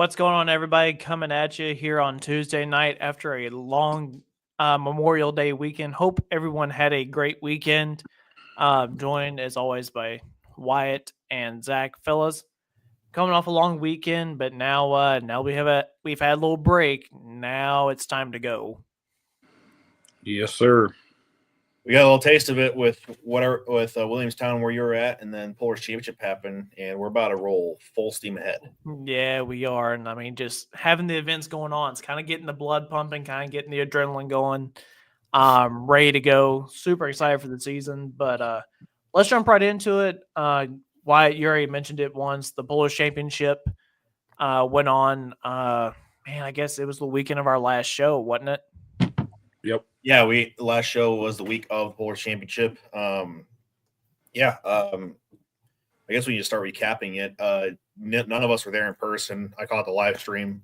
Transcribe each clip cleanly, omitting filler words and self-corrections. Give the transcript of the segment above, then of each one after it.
What's going on, everybody? Coming at you here on Tuesday night after a long Memorial Day weekend. Hope everyone had a great weekend. Joined as always by Wyatt and Zach. Fellas, coming off a long weekend, but now we've had a little break. Now it's time to go. Yes, sir. We got a little taste of it with Williamstown where you were at, and then Polaris Championship happened, and we're about to roll full steam ahead. Yeah, we are, and I mean, just having the events going on, it's kind of getting the blood pumping, kind of getting the adrenaline going. Ready to go. Super excited for the season, but let's jump right into it. Wyatt, you already mentioned it once. The Polaris Championship went on. Man, I guess it was the weekend of our last show, wasn't it? Yep. Yeah, the last show was the week of the Polaris Championship. I guess we need to start recapping it. None of us were there in person. I caught the live stream.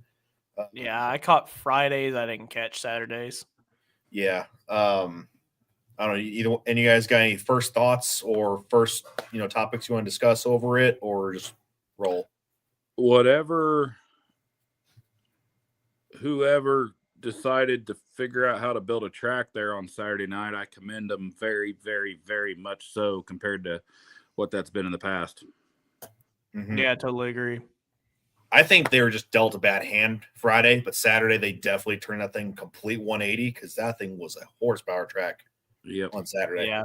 Yeah, I caught Fridays. I didn't catch Saturdays. Yeah. I don't know. Any of you guys got any first thoughts or first topics you want to discuss over it, or just roll? Whoever decided to figure out how to build a track there on Saturday night, I commend them very, very, very much so compared to what that's been in the past. Mm-hmm. Yeah, I totally agree. I think they were just dealt a bad hand Friday, but Saturday they definitely turned that thing complete 180 because that thing was a horsepower track. Yep. On Saturday. Yeah,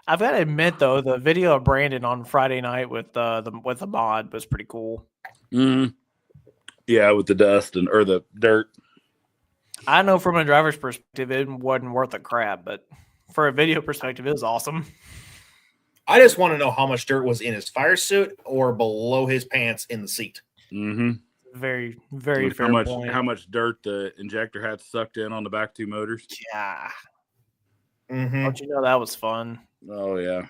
I've got to admit though, the video of Brandon on Friday night with the mod was pretty cool. Mm-hmm. Yeah, with the dust or the dirt. I know from a driver's perspective, it wasn't worth a crap, but for a video perspective, it was awesome. I just want to know how much dirt was in his fire suit or below his pants in the seat. Mm-hmm. Very, very fair point. How much dirt the injector had sucked in on the back two motors? Yeah. Mm-hmm. Don't you know that was fun? Oh, yeah.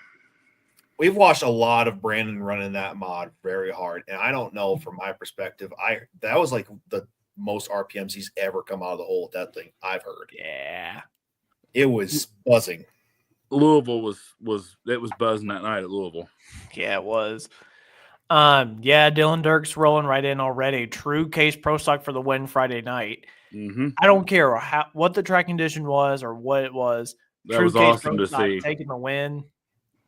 We've watched a lot of Brandon running that mod very hard, and I don't know from my perspective, that was like the most RPMs he's ever come out of the hole with that thing, I've heard. Yeah. It was buzzing. Louisville was buzzing that night at Louisville. Yeah, it was. Yeah, Dylan Dirks rolling right in already. True Case Pro Stock for the win Friday night. Mm-hmm. I don't care what the track condition was or what it was. That True was Case awesome Pro Stock to see. Taking the win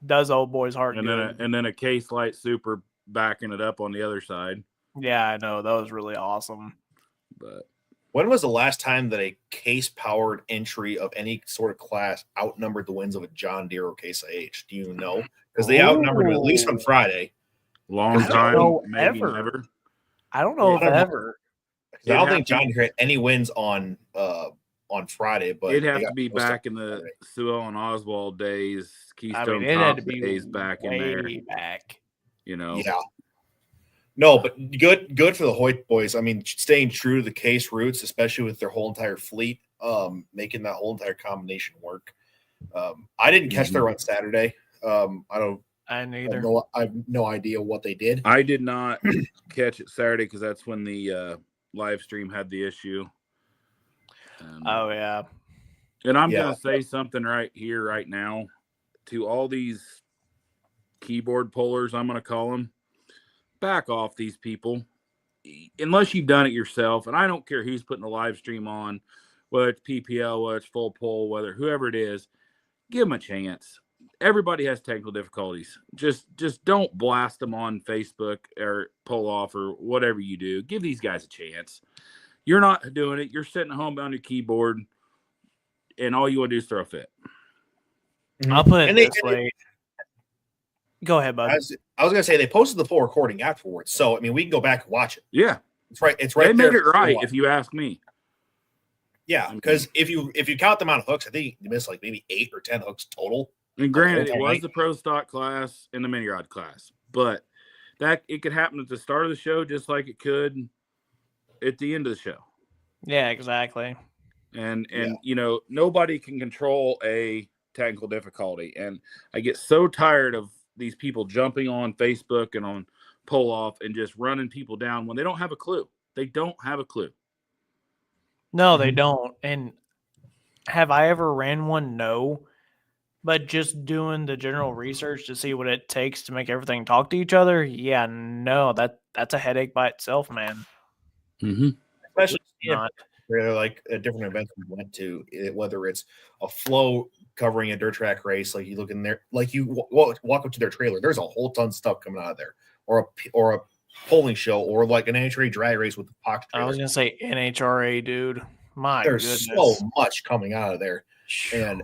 does old boy's heart good. And then a Case Light Super backing it up on the other side. Yeah, I know. That was really awesome. But when was the last time that a case-powered entry of any sort of class outnumbered the wins of a John Deere or Case IH? Do you know? Because they outnumbered him at least on Friday. Long time, maybe never. I don't know if ever. I don't think John Deere had any wins on Friday, but it'd have to be back in the Sewell and Oswald days, Keystone days back in there. Back. Yeah. No, but good for the Hoyt boys. I mean, staying true to the Case roots, especially with their whole entire fleet, making that whole entire combination work. I didn't catch their run Saturday. I neither. I have no idea what they did. I did not catch it Saturday because that's when the live stream had the issue. Oh, yeah. And I'm going to say something right here, right now, to all these keyboard pullers, I'm going to call them. Back off these people. Unless you've done it yourself, and I don't care who's putting the live stream on, whether it's PPL, whether it's full pull, whoever it is, give them a chance. Everybody has technical difficulties. Just don't blast them on Facebook or pull off or whatever you do. Give these guys a chance. You're not doing it. You're sitting at home on your keyboard, and all you want to do is throw a fit. I'll put it this way. Go ahead, bud. I was going to say they posted the full recording afterwards, so I mean we can go back and watch it. Yeah, it's right. It's right. They made it right, if you ask me. Yeah, because if you count the amount of hooks, I think you missed like maybe 8 or 10 hooks total. And granted, it was the pro stock class and the mini rod class, but that it could happen at the start of the show just like it could at the end of the show. Yeah, exactly. And nobody can control a technical difficulty, and I get so tired of these people jumping on Facebook and on pull off and just running people down when they don't have a clue. They don't have a clue. No, they don't. And have I ever ran one? No. But just doing the general research to see what it takes to make everything talk to each other, yeah, no, that's a headache by itself, man. Mm-hmm. especially if Not. they're like at different events we went to, whether it's a flow covering a dirt track race, like you look in there, like you walk up to their trailer, there's a whole ton of stuff coming out of there, or a polling show, or like an NHRA drag race with the Pox I trailer. was gonna say NHRA, dude. My There's goodness. so much coming out of there, and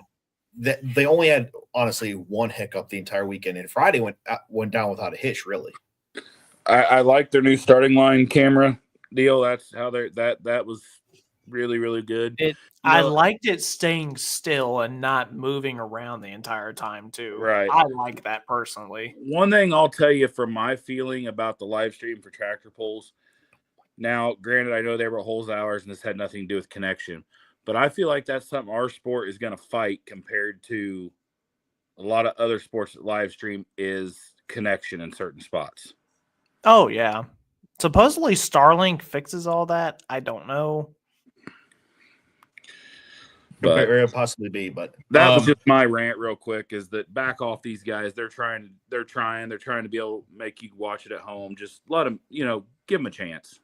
that they only had honestly one hiccup the entire weekend, and Friday went down without a hitch, really. I like their new starting line camera deal. That's how that was really, really good. I liked it staying still and not moving around the entire time too. Right. I like that personally. One thing I'll tell you from my feeling about the live stream for tractor pulls. Now, granted, I know they were holes hours and this had nothing to do with connection, but I feel like that's something our sport is going to fight compared to a lot of other sports that live stream is connection in certain spots. Oh yeah. Supposedly Starlink fixes all that. I don't know. But very possibly be, but that was just my rant real quick, is that back off these guys. They're trying to be able to make you watch it at home. Just let them, give them a chance.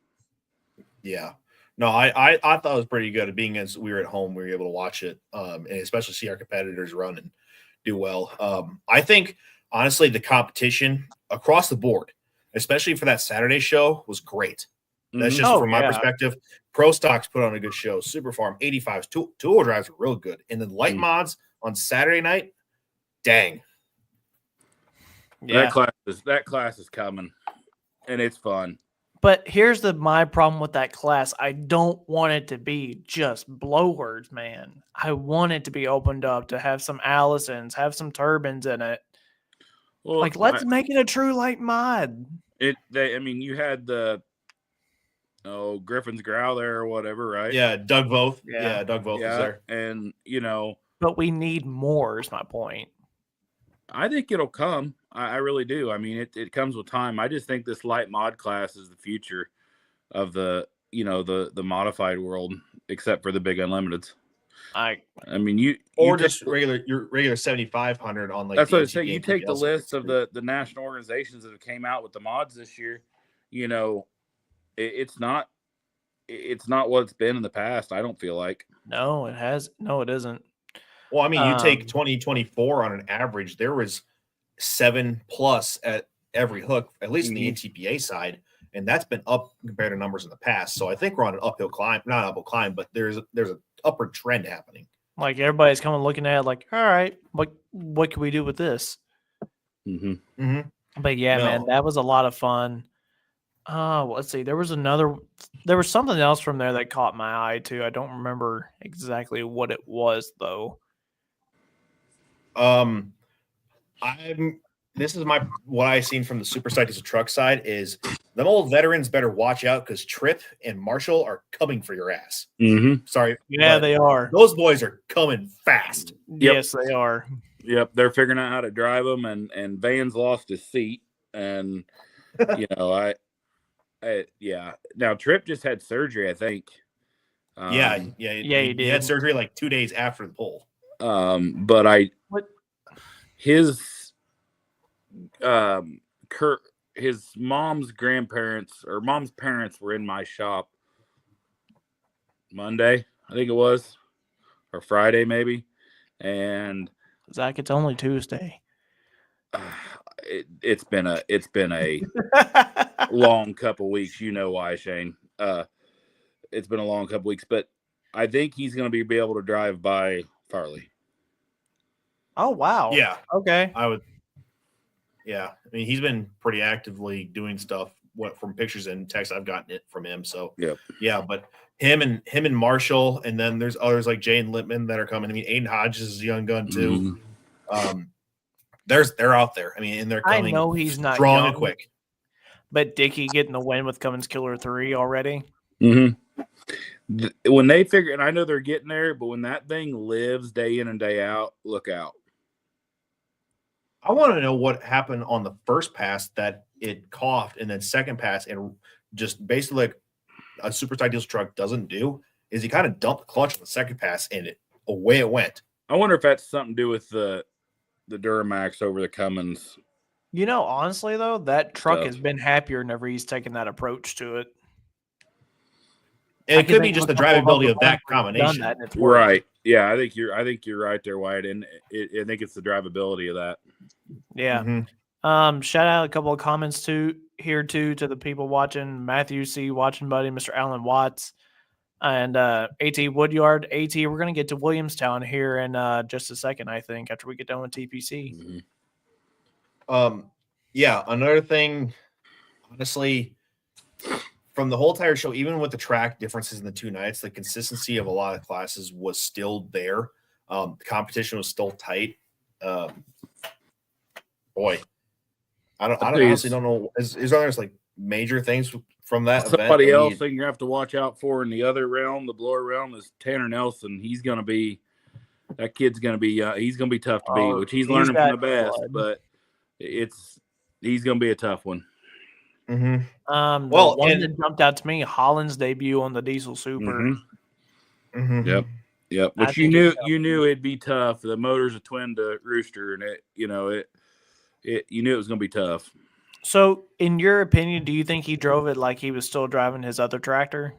Yeah. No, I thought it was pretty good. Being as we were at home, we were able to watch it, and especially see our competitors run and do well. I think, honestly, the competition across the board, especially for that Saturday show, was great. That's just from my perspective. Pro Stocks put on a good show. Super Farm 85s, two-wheel drives were real good. And then light mods on Saturday night, dang. Yeah. That class is coming, and it's fun. But here's my problem with that class. I don't want it to be just blowers, man. I want it to be opened up to have some Allisons, have some turbines in it. Well, let's make it a true light mod. You had the Griffin's Growl there or whatever, right? Yeah, Doug Voth. Yeah, Doug Voth was there. And but we need more, is my point. I think it'll come. I really do. I mean, it comes with time. I just think this light mod class is the future of the modified world, except for the big unlimiteds. Just regular 7,500 on like. That's what I say. You take the list of the national organizations that have came out with the mods this year. It's not what it's been in the past. I don't feel like. No, it has. No, it isn't. Well, I mean, you take 2024 on an average, there was 7+ at every hook, at least in the NTPA side, and that's been up compared to numbers in the past. So I think we're on an uphill climb, not an uphill climb, but there's an upward trend happening. Like everybody's coming looking at it like, all right, what can we do with this? Mm-hmm. But yeah, man, that was a lot of fun. Let's see. There was something else from there that caught my eye too. I don't remember exactly what it was though. This is what I seen from the Super Cycles truck side is them old veterans better watch out because Tripp and Marshall are coming for your ass. Mm-hmm. Sorry. Yeah, they are. Those boys are coming fast. Yep. Yes, they are. Yep. They're figuring out how to drive them, and Van's lost his seat. And, Now, Tripp just had surgery, I think. He did. He had surgery like 2 days after the pull. His mom's grandparents or mom's parents were in my shop Monday, I think it was, or Friday maybe, and Zach, it's only Tuesday. It's been a long couple weeks. You know why, Shane? It's been a long couple weeks, but I think he's going to be able to drive by Farley. Oh wow! Yeah. Okay. I would. Yeah, I mean, he's been pretty actively doing stuff. From pictures and texts I've gotten it from him. So yeah, but him and Marshall, and then there's others like Jane Lippman that are coming. I mean, Aiden Hodges is a young gun too. Mm-hmm. They're out there. I mean, and they're coming. I know he's not strong young, and quick. But Dickie getting the win with Cummins Killer 3 already. Mm-hmm. When they figure, and I know they're getting there, but when that thing lives day in and day out, look out. I want to know what happened on the first pass that it coughed, and then second pass, and just basically like a Super Stock Deals truck doesn't do, is he kind of dumped the clutch on the second pass, and away it went. I wonder if that's something to do with the Duramax over the Cummins. Honestly, though, that truck has been happier whenever he's taken that approach to it. And it could be just the drivability of that combination. Right. Yeah, I think you're right there, Wyatt. And I think it's the drivability of that. Yeah. Shout out a couple of comments to the people watching. Matthew C. watching, buddy, Mr. Alan Watts, and AT Woodyard. AT, we're gonna get to Williamstown here in just a second, I think, after we get done with TPC. Yeah, another thing, honestly, from the whole entire show, even with the track differences in the 2 nights, the consistency of a lot of classes was still there. The competition was still tight. Boy, I honestly don't know. Is there like major things from that event? Somebody else thing you have to watch out for in the other realm, the blower realm, is Tanner Nelson. He's going to be he's going to be tough to beat, which he's learning from the best, but he's going to be a tough one. Well, one that jumped out to me, Holland's debut on the Diesel Super. Yep. Which you knew it'd be tough. The motor's a twin to Rooster, and you knew it was going to be tough. So, in your opinion, do you think he drove it like he was still driving his other tractor?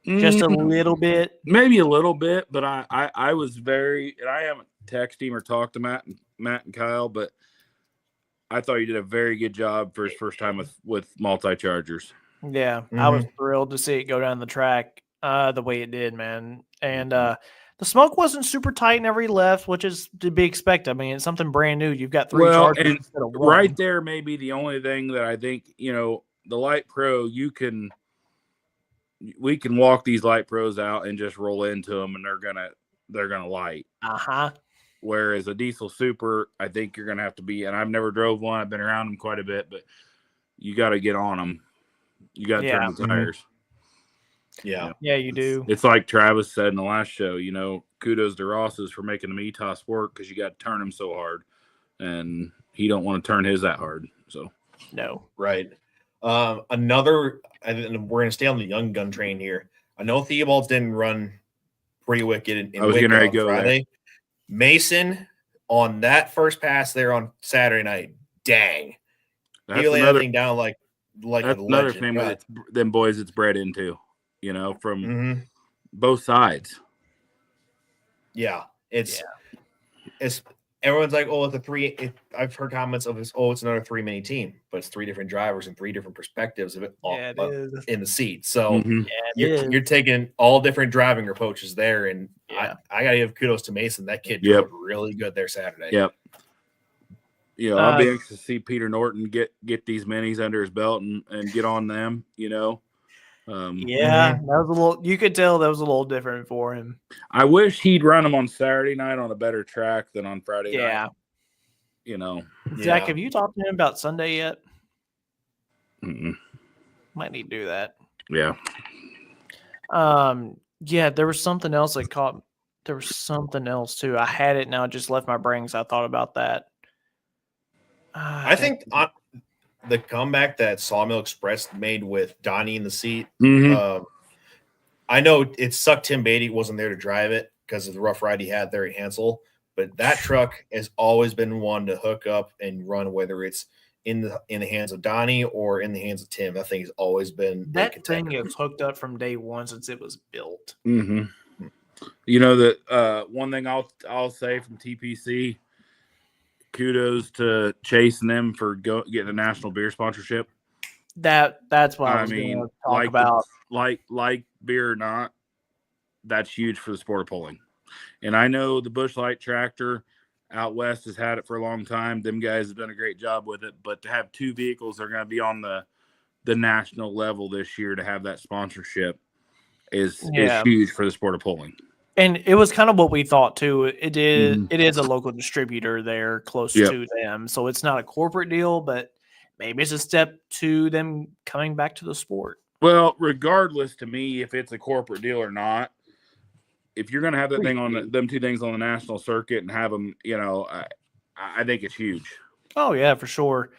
Just a little bit? Maybe a little bit, but I was very – and I haven't texted him or talked to Matt and Kyle, but I thought he did a very good job for his first time with multi-chargers. Yeah, I was thrilled to see it go down the track the way it did, man. And the smoke wasn't super tight whenever he left, which is to be expected. I mean, it's something brand new. You've got 3 chargers instead of 1. Right there may be the only thing that I think, the Light Pro, we can walk these Light Pros out and just roll into them, and they're gonna light. Whereas a Diesel Super, I think you're gonna have to be. And I've never drove one. I've been around them quite a bit, but you got to get on them. You got to turn the tires. Yeah, you do. It's like Travis said in the last show, kudos to Ross's for making the ETOS work, because you got to turn him so hard, and he don't want to turn his that hard. So no, right. Another, and we're gonna stay on the young gun train here. I know Theobald's didn't run pretty wicked in I was gonna go Friday. There. Mason on that first pass there on Saturday night. Dang, he laid everything down like that's another thing that them boys it's bred into. From both sides. Yeah, it's everyone's like, oh, it's a 3. I've heard comments of this. Oh, it's another 3-mini team, but it's 3 different drivers and 3 different perspectives of it all in the seat. So you're taking all different driving approaches there, and I gotta give kudos to Mason. That kid drove really good there Saturday. Yep. I'll be anxious to see Peter Norton get these minis under his belt and get on them. That was a little. You could tell that was a little different for him. I wish he'd run them on Saturday night on a better track than on Friday night. Zach, have you talked to him about Sunday yet? Might need to do that. Yeah. There was something else that caught. There was something else too. I had it now. It just left my brain because I thought about that. I think the comeback that Sawmill Express made with Donnie in the seat. I know it sucked Tim Beatty wasn't there to drive it because of the rough ride he had there at Hansel, but that truck has always been one to hook up and run, whether it's in the hands of Donnie or in the hands of Tim. That thing has always been that thing is hooked up from day one since it was built. That one thing I'll say from TPC. Kudos to Chase and them for getting a national beer sponsorship. That's what I was going to talk about. Like beer or not, that's huge for the sport of pulling. And I know the Busch Light tractor out west has had it for a long time. Them guys have done a great job with it. But to have 2 vehicles that are going to be on the national level this year to have that sponsorship is huge for the sport of pulling. And it was kind of what we thought too. It is a local distributor there close to them. So it's not a corporate deal, but maybe it's a step to them coming back to the sport. Well, regardless to me, if it's a corporate deal or not, if you're going to have that thing on them 2 things on the national circuit and have them, I think it's huge. Oh yeah, for sure.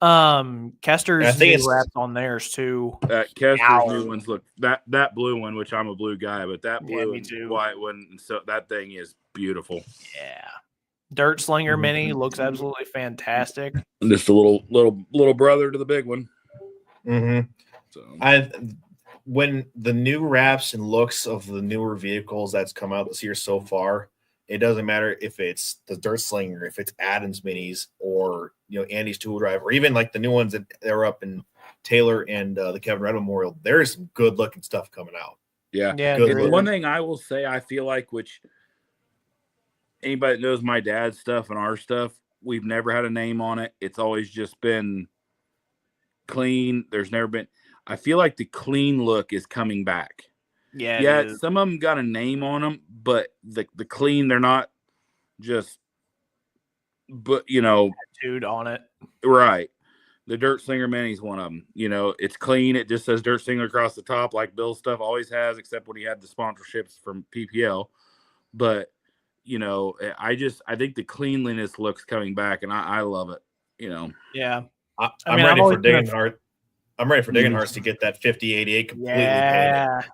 Kester's new wraps on theirs too. Kester's new ones look that blue one, which I'm a blue guy, but that blue and white one, so that thing is beautiful. Yeah, Dirt Slinger Mini looks absolutely fantastic. Just a little brother to the big one. So when the new wraps and looks of the newer vehicles that's come out this year so far, it doesn't matter if it's the Dirt Slinger, if it's Adams Minis, or Andy's Tool Drive, or even like the new ones that are up in Taylor and the Kevin Red Memorial. There's some good looking stuff coming out. Yeah. Good One thing I will say, I feel like, which anybody that knows my dad's stuff and our stuff, we've never had a name on it. It's always just been clean. There's never been. I feel like the clean look is coming back. Yeah. Some of them got a name on them, but the clean, they're not just, but tattooed on it. Right. The Dirt Slinger Mini's one of them. It's clean. It just says Dirt Slinger across the top, like Bill's stuff always has, except when he had the sponsorships from PPL. But I think the cleanliness looks coming back, and I love it. Yeah. I'm ready for Degenhardt. I'm ready for Degenhardt to get that 5088 completely painted.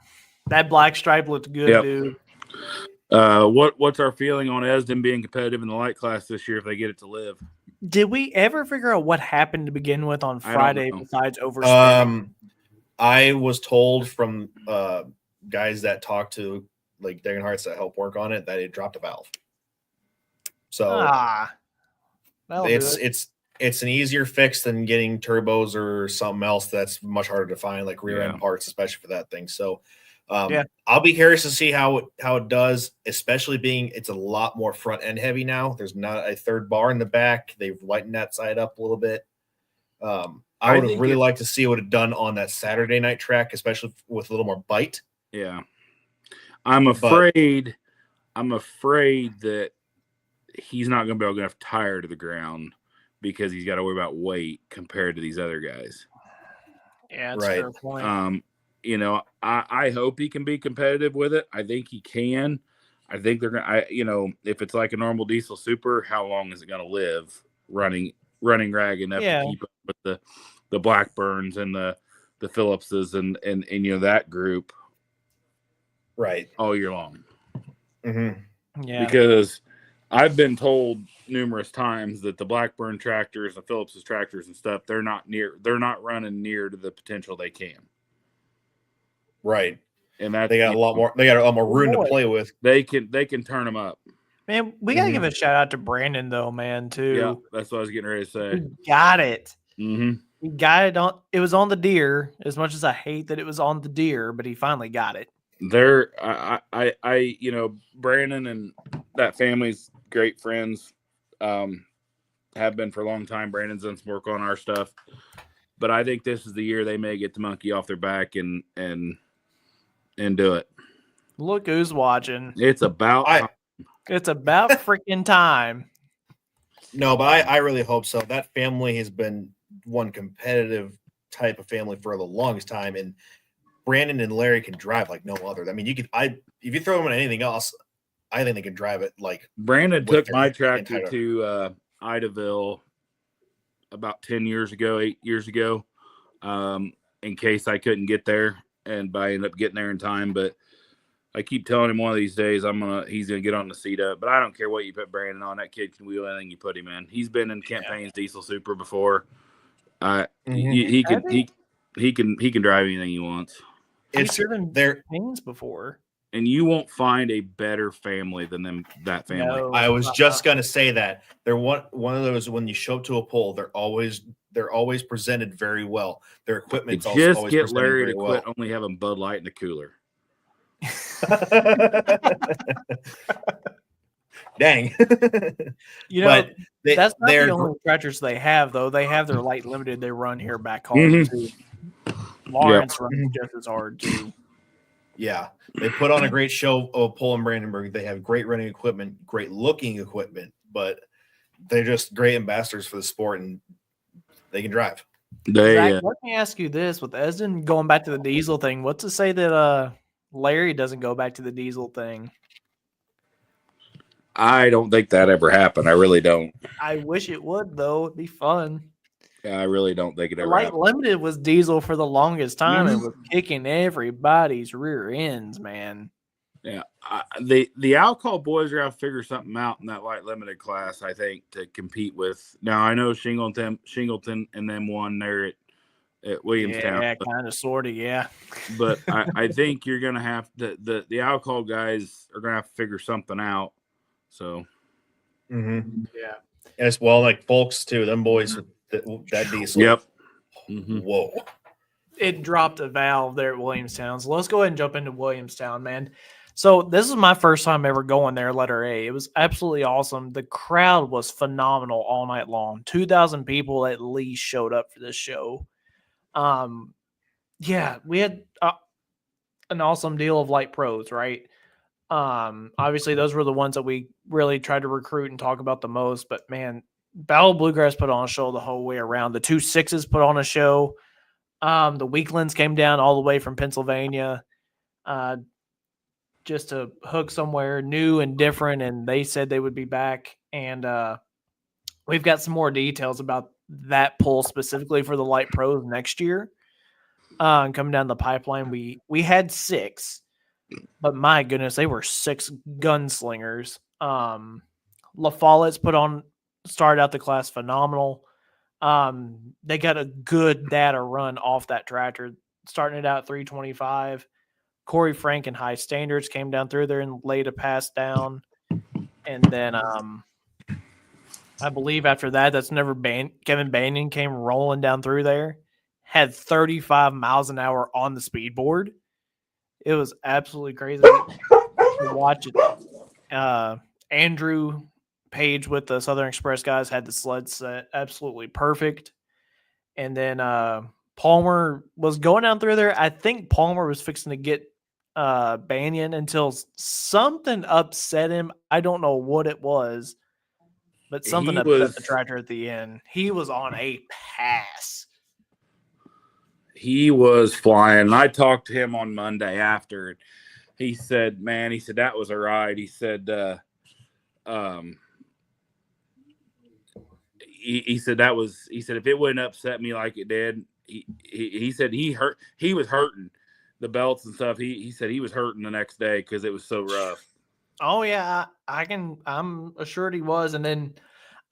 That black stripe looked good, dude. What's our feeling on Esden being competitive in the light class this year if they get it to live? Did we ever figure out what happened to begin with on Friday besides overspinning? I was told from guys that talked to like Degenhardts that help work on it that it dropped a valve. So it's an easier fix than getting turbos or something else that's much harder to find, like rear end parts, especially for that thing. So I'll be curious to see how it does, especially being it's a lot more front end heavy now. There's not a third bar in the back. They've lightened that side up a little bit. I would have really liked to see what it done on that Saturday night track, especially with a little more bite. Yeah. I'm afraid that he's not going to be able to get enough tire to the ground because he's got to worry about weight compared to these other guys. Yeah, that's a fair point. I hope he can be competitive with it. I think he can. I think they're going to, if it's like a normal diesel super, how long is it going to live running rag enough to keep up with the Blackburns and the Phillipses and that group right all year long. Mm-hmm. Yeah, because I've been told numerous times that the Blackburn tractors, the Phillips's tractors and stuff, they're not running near to the potential they can. Right. And that they got a lot more room to play with. They can turn them up. Man, we gotta give a shout out to Brandon though, man, too. Yeah, that's what I was getting ready to say. He got it. Mm-hmm. He got it on. It was on the deer. As much as I hate that it was on the deer, but he finally got it. Brandon and that family's great friends. Have been for a long time. Brandon's done some work on our stuff, but I think this is the year they may get the monkey off their back and do it. Look who's watching. It's about freaking time. No, but I really hope so. That family has been one competitive type of family for the longest time, and Brandon and Larry can drive like no other. I mean, if you throw them on anything else, I think they can drive it like. Brandon took my tractor to Idaville about 8 years ago, in case I couldn't get there, and I ended up getting there in time. But I keep telling him one of these days he's gonna get on the seat up. But I don't care what you put Brandon on. That kid can wheel anything you put him in. He's been in campaigns diesel super before. He can drive anything he wants. He's driven their things before. And you won't find a better family than that family. No, I was just gonna say that they're one of those. When you show up to a poll, they're always presented very well. Their equipment's also always get Larry to quit only having Bud Light in the cooler. Dang. That's not the only tractors they have, though. They have their light limited they run here back home too. Lawrence runs just as hard too. Yeah, they put on a great show of Pole and Brandenburg. They have great running equipment, great looking equipment, but they're just great ambassadors for the sport, and they can drive. Zach, let me ask you this: with Esden going back to the diesel thing, what's to say that Larry doesn't go back to the diesel thing? I don't think that ever happened. I really don't. I wish it would, though. It'd be fun. Yeah, I really don't think it ever Light happened. Limited was diesel for the longest time and was kicking everybody's rear ends, man. Yeah, the alcohol boys are going to figure something out in that light limited class, I think, to compete with. Now, I know Shingleton and them won there at Williamstown. Yeah, kind of, sort of, yeah. But I think you're gonna have the alcohol guys are gonna have to figure something out. So Yeah. As well, like folks too, them boys with that diesel. Yep. Whoa. It dropped a valve there at Williamstown. So let's go ahead and jump into Williamstown, man. So this is my first time ever going there, letter A. It was absolutely awesome. The crowd was phenomenal all night long. 2,000 people at least showed up for this show. Yeah, we had an awesome deal of light pros, right? Obviously those were the ones that we really tried to recruit and talk about the most, but man, Battle of Bluegrass put on a show the whole way around. The 2.6s put on a show. The Weaklands came down all the way from Pennsylvania just to hook somewhere new and different, and they said they would be back. And we've got some more details about that pull specifically for the light pros next year. Coming down the pipeline, we had 6, but my goodness, they were 6 gunslingers. La Follett's started out the class phenomenal. They got a good data run off that tractor, starting it out 325. Corey Frank and High Standards came down through there and laid a pass down. And then I believe after that, Kevin Banyan came rolling down through there, had 35 miles an hour on the speed board. It was absolutely crazy to watch it. Andrew Page with the Southern Express guys had the sled set absolutely perfect. And then Palmer was going down through there. I think Palmer was fixing to get Banyan until something upset him. I don't know what it was, but something upset the tractor at the end. He was on a pass. He was flying. I talked to him on Monday after. He said, man, he said, that was a ride. He said, he said if it wouldn't upset me like it did, he said he was hurting the belts and stuff. He said he was hurting the next day because it was so rough. Oh yeah, I'm assured he was. And then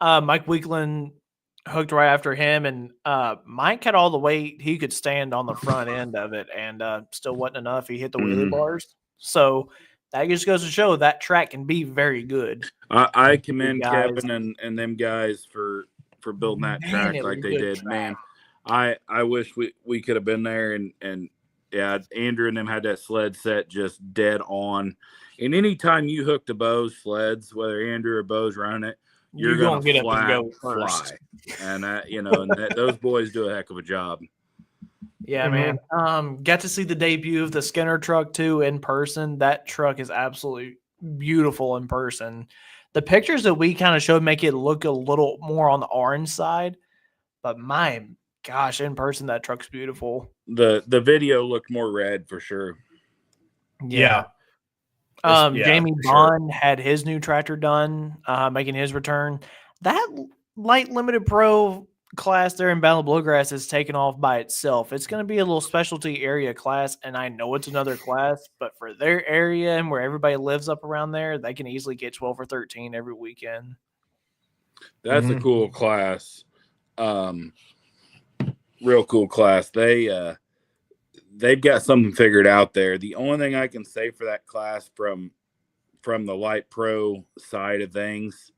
Mike Weakland hooked right after him, and Mike had all the weight he could stand on the front end of it, and still wasn't enough. He hit the wheelie bars. So that just goes to show that track can be very good. I commend Kevin and them guys for building that track like they did. Track. Man, I wish we could have been there, and yeah, Andrew and them had that sled set just dead on. And anytime you hook to Bo's sleds, whether Andrew or Bo's running it, you're gonna get up and go first. And those boys do a heck of a job. Yeah, man. Got to see the debut of the Skinner truck too in person. That truck is absolutely beautiful in person. The pictures that we kind of showed make it look a little more on the orange side, but my gosh, in person that truck's beautiful. The video looked more red for sure. Yeah. Jamie Bond had his new tractor done, making his return. That light limited pro class there in Battle of Bluegrass is taken off by itself. It's going to be a little specialty area class, and I know it's another class, but for their area and where everybody lives up around there, they can easily get 12 or 13 every weekend. That's a cool class. Real cool class. They've got something figured out there. The only thing I can say for that class from the light pro side of things,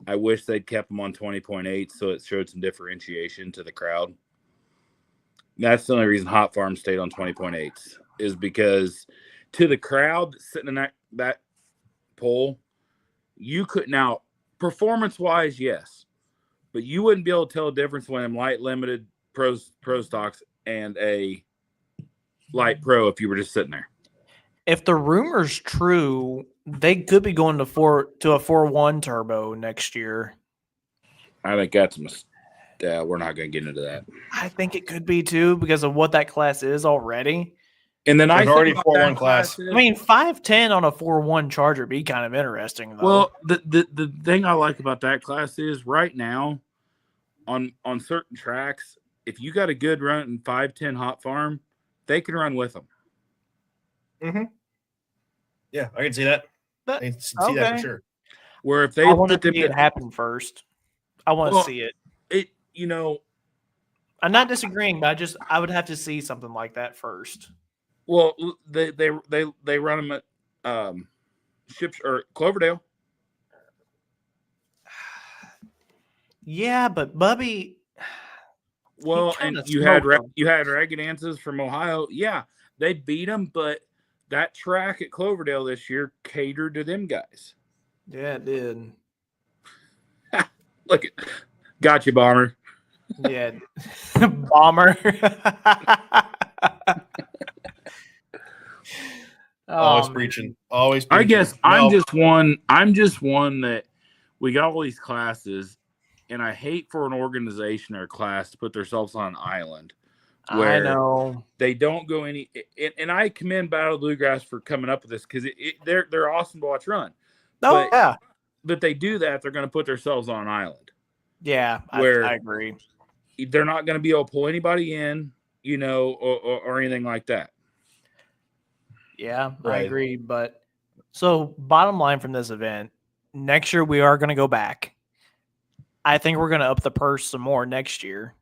I wish they'd kept them on 20.8 so it showed some differentiation to the crowd. That's the only reason Hot Farm stayed on 20.8s is because to the crowd sitting in that pole, you could now performance-wise, yes, but you wouldn't be able to tell the difference when them light limited pro stocks and a light pro if you were just sitting there. If the rumor's true, they could be going to a 4.1 turbo next year. I think that's we're not going to get into that. I think it could be too because of what that class is already. And then I already 4.1 class. I mean, 510 on a 4.1 Charger be kind of interesting though. Well, the thing I like about that class is right now on certain tracks, if you got a good run in 510 Hot Farm, they can run with them. Mm-hmm. Yeah, I can see that. I can see that for sure. Where if they I want to see it happen first. I want to see it. I'm not disagreeing, but I would have to see something like that first. Well, they run them at Ships or Cloverdale. Yeah, but Bubby. Well, and kinda you had smoked 'em. you had Ragged Anses from Ohio. Yeah, they beat them, but that track at Cloverdale this year catered to them guys. Yeah, it did. Look at, got you, Bomber. Yeah, bomber. Always Oh, man. preaching. Always I preaching. guess No, I'm just one that we got all these classes, and I hate for an organization or class to put themselves on an island I where know. they don't go any. And I commend Battle Bluegrass for coming up with this because they're awesome to watch run. Oh, But- yeah. But they do that, they're going to put themselves on an island. Yeah, Where- I agree. They're not going to be able to pull anybody in, or anything like that. Yeah, I Right. agree. But so, bottom line from this event, next year we are going to go back. I think we're going to up the purse some more next year.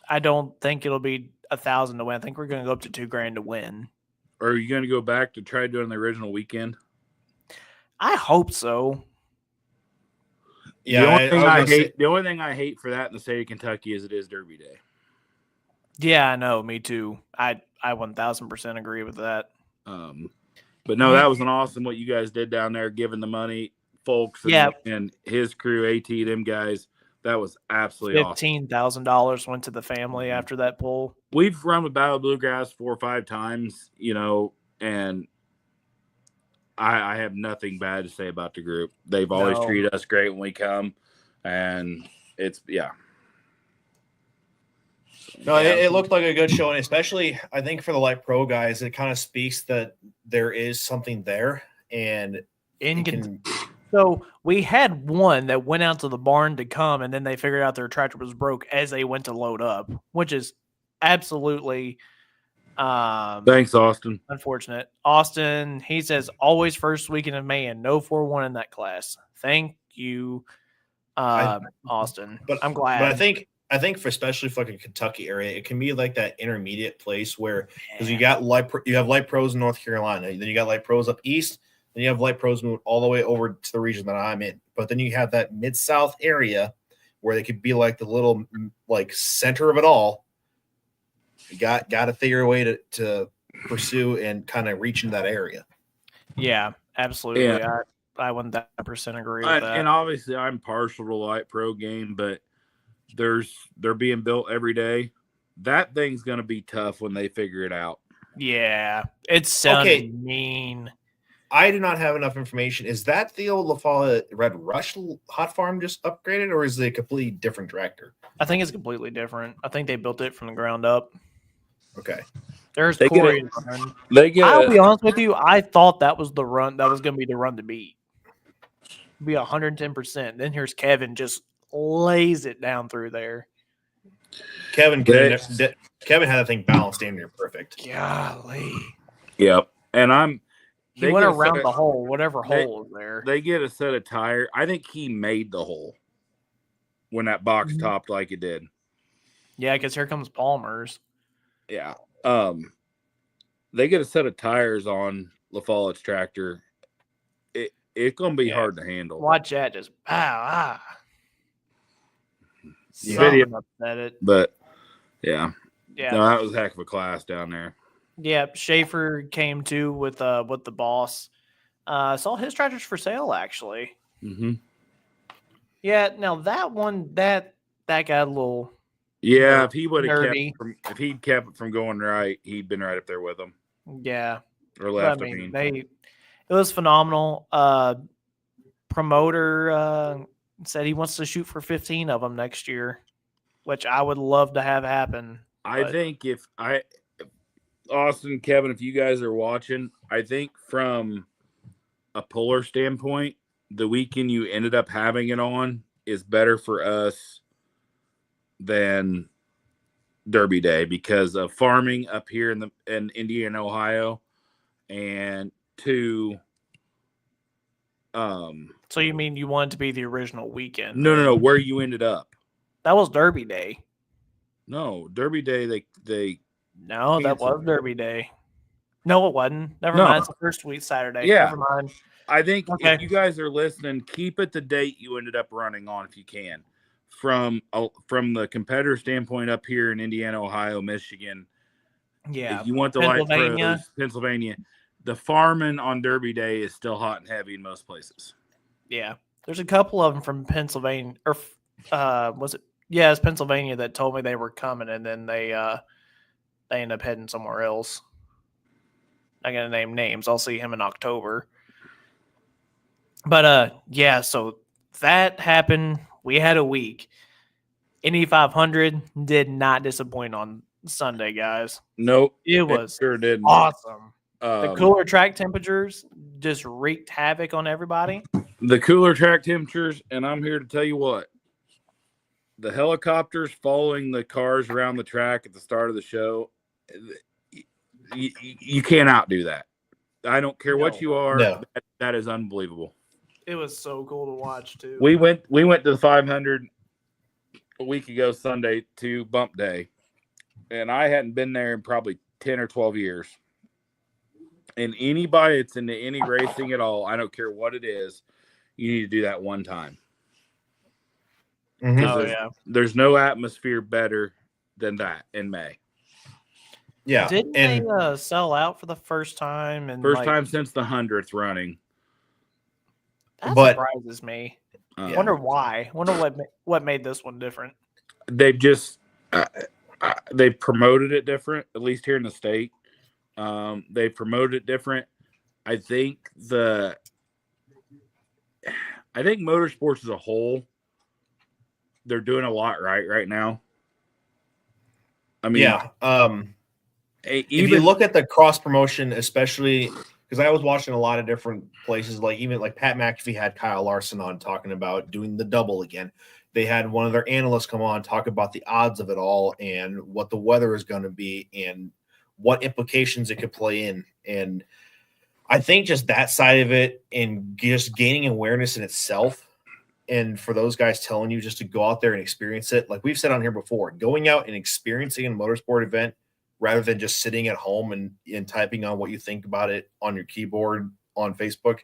I don't think it'll be 1,000 to win. I think we're going to go up to $2,000 to win. Or are you going to go back to try doing the original weekend? I hope so. yeah. the only thing was I gonna say- hate, the only thing I hate for that in the state of Kentucky is it is Derby Day. Yeah, I know. Me too. I 1,000% agree with that. But no, that was an awesome what you guys did down there, giving the money, folks, and, Yeah. and his crew, AT, them guys. That was absolutely awesome. $15,000 went to the family after that pull. We've run with Battle Bluegrass 4 or 5 times, and I have nothing bad to say about the group. They've always No. treated us great when we come, and it's No, it looked like a good show, and especially I think for the light pro guys, it kind of speaks that there is something there, and In it Ken- can, So we had one that went out to the barn to come, and then they figured out their tractor was broke as they went to load up, which is absolutely thanks, Austin. unfortunate. Austin, he says always first weekend of May and no 4-1 in that class. Thank you, Austin. but I'm glad. But I think for especially for like a Kentucky area, it can be like that intermediate place where because you have light pros in North Carolina, then you got light pros up east, then you have light pros moving all the way over to the region that I'm in. But then you have that mid-south area where they could be like the little like center of it all. You got to figure a way to pursue and kind of reach into that area. Yeah, absolutely. Yeah. I 1,000% agree with that. And obviously, I'm partial to light pro game, but they're being built every day. That thing's going to be tough when they figure it out. Yeah, it sounded Okay. mean. I do not have enough information. Is that the old La Follette Red Rush hot farm just upgraded, or is it a completely different tractor? I think it's completely different. I think they built it from the ground up. Okay. There's They get Corey. They get I'll be honest with you. I thought that was the run. That was going to be the run to beat. Be 110%. Then here's Kevin just lays it down through there. Kevin Okay. Kevin had that thing balanced in near perfect. Golly. Yep. And He They went get a set around of- the hole, whatever they- hole is there. they get a set of tire. I think he made the hole when that box Mhm. topped like it did. Yeah, because here comes Palmer's. Yeah. They get a set of tires on La Follette's tractor. It's gonna be Yeah. hard to handle. Watch that. Just Yeah. Something upset it. But yeah. Yeah. No, that was a heck of a class down there. Yeah, Schaefer came too with the boss. Saw his tractors for sale actually. Mm-hmm. Yeah, now that one that got a little Yeah, if he would have nerdy. if he'd kept it from going right, he'd been right up there with him Yeah. or But, left. I mean, it was phenomenal. Promoter said he wants to shoot for 15 of them next year, which I would love to have happen. I but- think if Austin, Kevin, if you guys are watching, I think from a puller standpoint, the weekend you ended up having it on is better for us than Derby Day because of farming up here in Indiana, Ohio, and two. So you mean you want it to be the original weekend? No, where you ended up. That was Derby Day. No, Derby Day. They No, that was canceled. Derby Day. No, it wasn't. Never No. mind. It's the first week Saturday. Yeah. Never mind. I think Okay. if you guys are listening, keep it the date you ended up running on if you can. From the competitor standpoint up here in Indiana, Ohio, Michigan. Yeah. If you want the light Pennsylvania. pros, Pennsylvania, the farming on Derby Day is still hot and heavy in most places. Yeah. There's a couple of them from Pennsylvania, or was it? Yeah, it's Pennsylvania that told me they were coming, and then they end up heading somewhere else. I gotta name names. I'll see him in October. But yeah, so that happened. We had a week. Indy 500 did not disappoint on Sunday, guys. Nope. It was sure didn't. awesome. The Um, cooler track temperatures just wreaked havoc on everybody. the cooler track temperatures, and I'm here to tell you what. The helicopters following the cars around the track at the start of the show, you can't outdo that. I don't care what you are. No. That is unbelievable. It was so cool to watch too. We went to the 500 a week ago Sunday to Bump Day, and I hadn't been there in probably 10 or 12 years. And anybody that's into any racing at all, I don't care what it is, you need to do that one time. Mhm. Oh there's, yeah. There's no atmosphere better than that in May. Yeah. Didn't and they sell out for the first time? And First time since the 100th running. that but- surprises me. Uh, Wonder why. Wonder what made this one different. They've just they promoted it different, at least here in the state. They promoted it different. I think motorsports as a whole, they're doing a lot right now. I mean, yeah. If you even look at the cross promotion, especially because I was watching a lot of different places, like even like Pat McAfee had Kyle Larson on talking about doing the double again. They had one of their analysts come on talk about the odds of it all and what the weather is going to be and what implications it could play in. And I think just that side of it and just gaining awareness in itself. And for those guys telling you just to go out there and experience it, like we've said on here before, going out and experiencing a motorsport event rather than just sitting at home and typing on what you think about it on your keyboard on Facebook,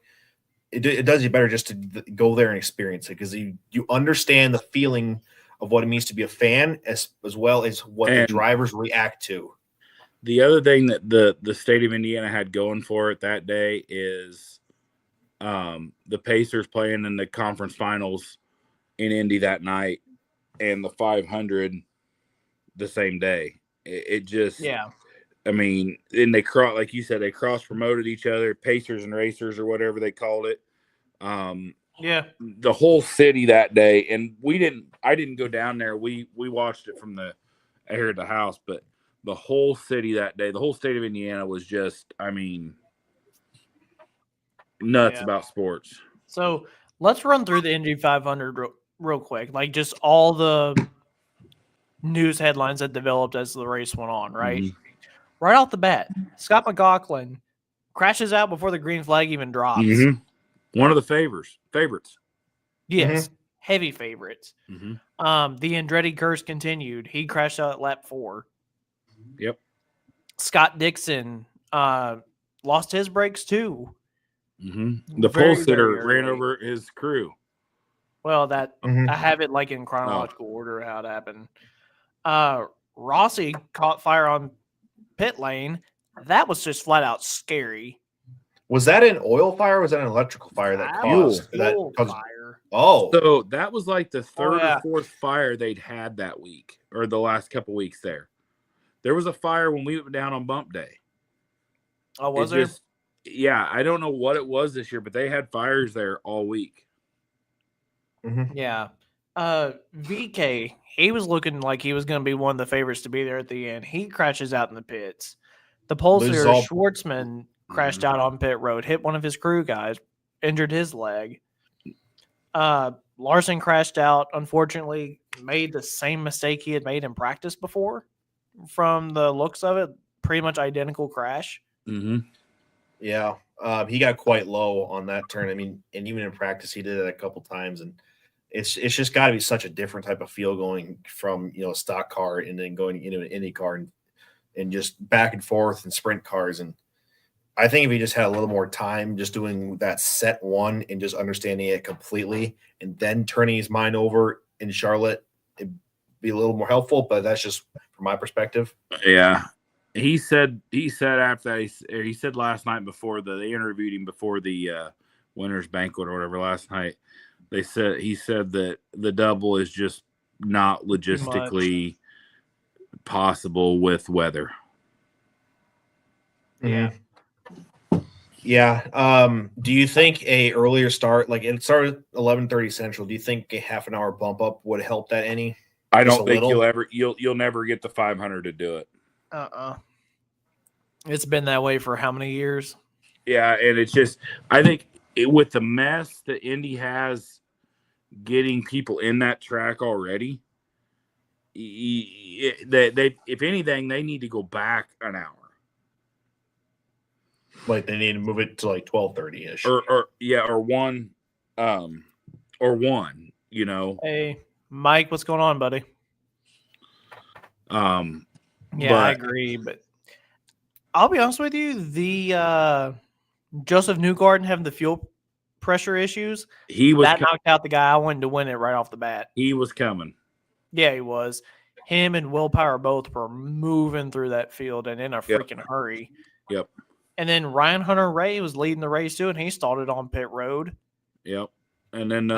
it does you better just to go there and experience it because you understand the feeling of what it means to be a fan as well as what the drivers react to. The other thing that the state of Indiana had going for it that day is the Pacers playing in the conference finals in Indy that night and the 500 the same day. It just, Yeah. I mean, and they like you said, they cross promoted each other, Pacers and Racers or whatever they called it. Yeah. The whole city that day, and I didn't go down there. We watched it from the air of the house, but the whole city that day, the whole state of Indiana was just, I mean, nuts about sports. So let's run through the Indy 500 real quick. Like just all the news headlines that developed as the race went on, right? Mhm. Right off the bat, Scott McLaughlin crashes out before the green flag even drops. Mhm. One of the favorites. Yes, heavy favorites. Mhm. The Andretti curse continued. He crashed out at lap 4. Yep. Scott Dixon lost his brakes too. Mm-hmm. The Very, pole sitter very ran early. over his crew. Well, that Mhm. I have it like in chronological order how it happened. Rossi caught fire on pit lane. That was just flat out scary. Was that an oil fire or was that an electrical fire that caused that? Fuel Caused, fire. oh, So that was like the third yeah. or fourth fire they'd had that week or the last couple weeks there. There was a fire when we went down on Bump Day. Oh, was there? Yeah, I don't know what it was this year, but they had fires there all week. mhm. Yeah. VK, he was looking like he was going to be one of the favorites to be there at the end. He crashes out in the pits. The Loses pollster, all- Schwartzman, crashed out on pit road, hit one of his crew guys, injured his leg. Larson crashed out, unfortunately, made the same mistake he had made in practice before. From the looks of it, pretty much identical crash. Mm-hmm. Yeah, he got quite low on that turn. I mean, and even in practice, he did it a couple times, and it's just got to be such a different type of feel going from a stock car and then going into an Indy car and just back and forth and sprint cars. And I think if he just had a little more time just doing that set one and just understanding it completely and then turning his mind over in Charlotte, it'd be a little more helpful. But that's just from my perspective. Yeah. He said after that, he said last night they interviewed him before the winner's banquet or whatever last night. He said that the double is just not logistically possible with weather. Yeah. Yeah. Do you think a earlier start, like it started at 11:30 Central, do you think a half an hour bump up would help that any? I don't think you'll never get the 500 to do it. It's been that way for how many years? Yeah, and it's just I think with the mess that Indy has getting people in that track already, they if anything, they need to go back an hour. Like they need to move it to like 12:30-ish. Or one. Hey, Mike, what's going on, buddy? I agree, but I'll be honest with you, the Joseph Newgarden having the fuel pressure issues, knocked out the guy I wanted to win it right off the bat. He was coming. Yeah, he was. Him and Will Power both were moving through that field and in a freaking hurry. Yep. And then Ryan Hunter-Ray was leading the race too, and he started on pit road. Yep. And then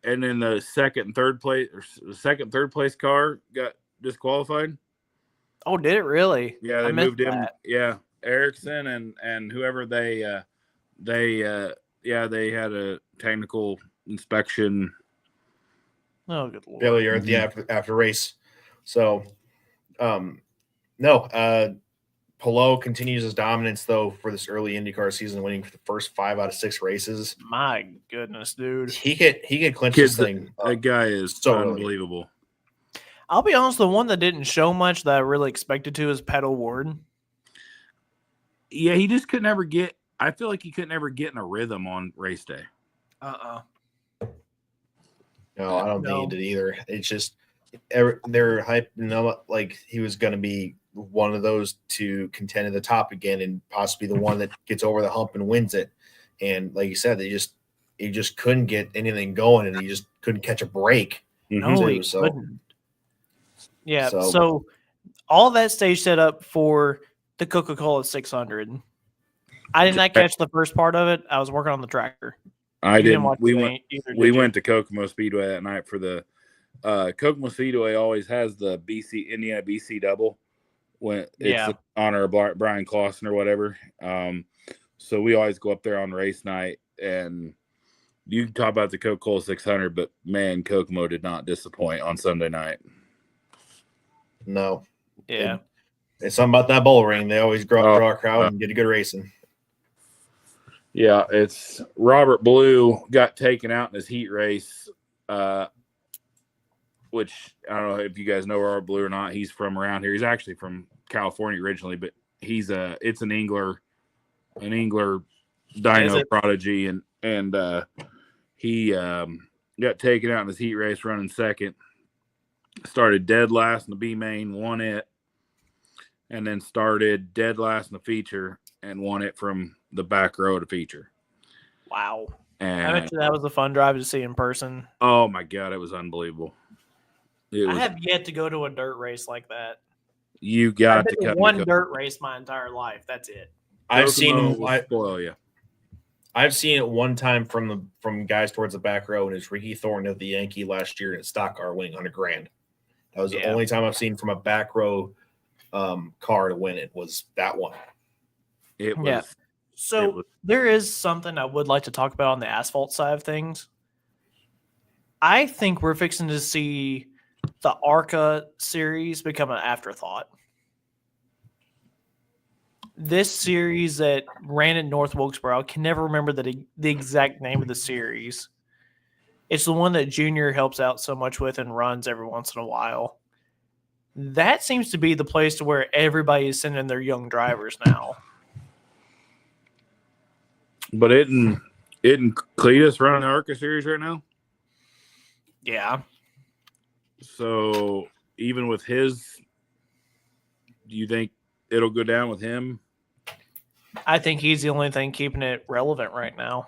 and then the second and third place car got disqualified. Oh, did it really? Yeah, they moved him. Yeah, Erickson and whoever they had a technical inspection. Oh, good Lord. Failure at the after race. So, Palou continues his dominance though for this early IndyCar season, winning for the first 5 out of 6 races. My goodness, dude. He could clinch this thing. That guy is so unbelievable. I'll be honest, the one that didn't show much that I really expected to is Pedal Ward. Yeah, he just could never get – I feel like he could never get in a rhythm on race day. No, I don't think he did either. It's just they're hyping him up like he was going to be one of those to contend at the top again and possibly the one that gets over the hump and wins it. And like you said, he just couldn't get anything going and he just couldn't catch a break. No, he couldn't. Yeah, so all that stage set up for the Coca Cola 600. I did not catch the first part of it. I was working on the tractor. I didn't. We went to Kokomo Speedway that night for the Kokomo Speedway always has the Indiana BC double when it's in honor of Brian Clausen or whatever. So we always go up there on race night, and you can talk about the Coca Cola 600, but man, Kokomo did not disappoint on Sunday night. No. Yeah. It's something about that bull ring. They always draw a crowd and get a good racing. Yeah, it's Robert Blue got taken out in his heat race, which I don't know if you guys know Robert Blue or not. He's from around here. He's actually from California originally, but it's an Engler dyno prodigy, and he got taken out in his heat race running second. Started dead last in the B main, won it, and then started dead last in the feature and won it from the back row to feature. Wow. And I bet you that was a fun drive to see in person. Oh my God, it was unbelievable. I have yet to go to a dirt race like that. You got to come one dirt race my entire life. That's it. I've seen him spoil you. I've seen it one time from guys towards the back row, and it's Ricky Thornton of the Yankee last year in a stock car winning $100,000. That was the only time I've seen from a back row car to win it was that one. It was. So there is something I would like to talk about on the asphalt side of things. I think we're fixing to see the ARCA series become an afterthought. This series that ran at North Wilkesboro, I can never remember the exact name of the series. It's the one that Junior helps out so much with and runs every once in a while. That seems to be the place to where everybody is sending their young drivers now. But isn't Isn't Cletus running the ARCA series right now? Yeah. So even with his, do you think it'll go down with him? I think he's the only thing keeping it relevant right now.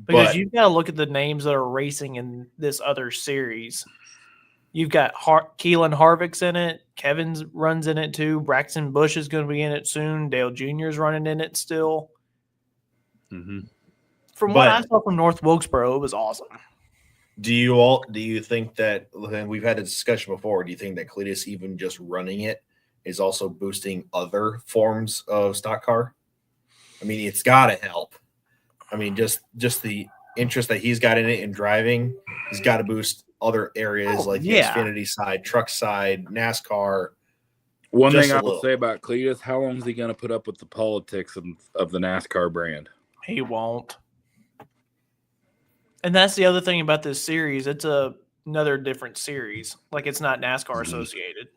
Because you've got to look at the names that are racing in this other series. You've got Keelan Harvick's in it. Kevin's runs in it too. Braxton Bush is going to be in it soon. Dale Jr.'s running in it still. Mm-hmm. From what I saw from North Wilkesboro, it was awesome. Do you think that, and we've had a discussion before, do you think that Cletus even just running it is also boosting other forms of stock car? I mean, it's got to help. I mean, just the interest that he's got in it and driving, he's got to boost other areas the Xfinity side, truck side, NASCAR. One thing I will say about Cletus, how long is he going to put up with the politics of the NASCAR brand? He won't. And that's the other thing about this series. It's another different series. Like, it's not NASCAR associated.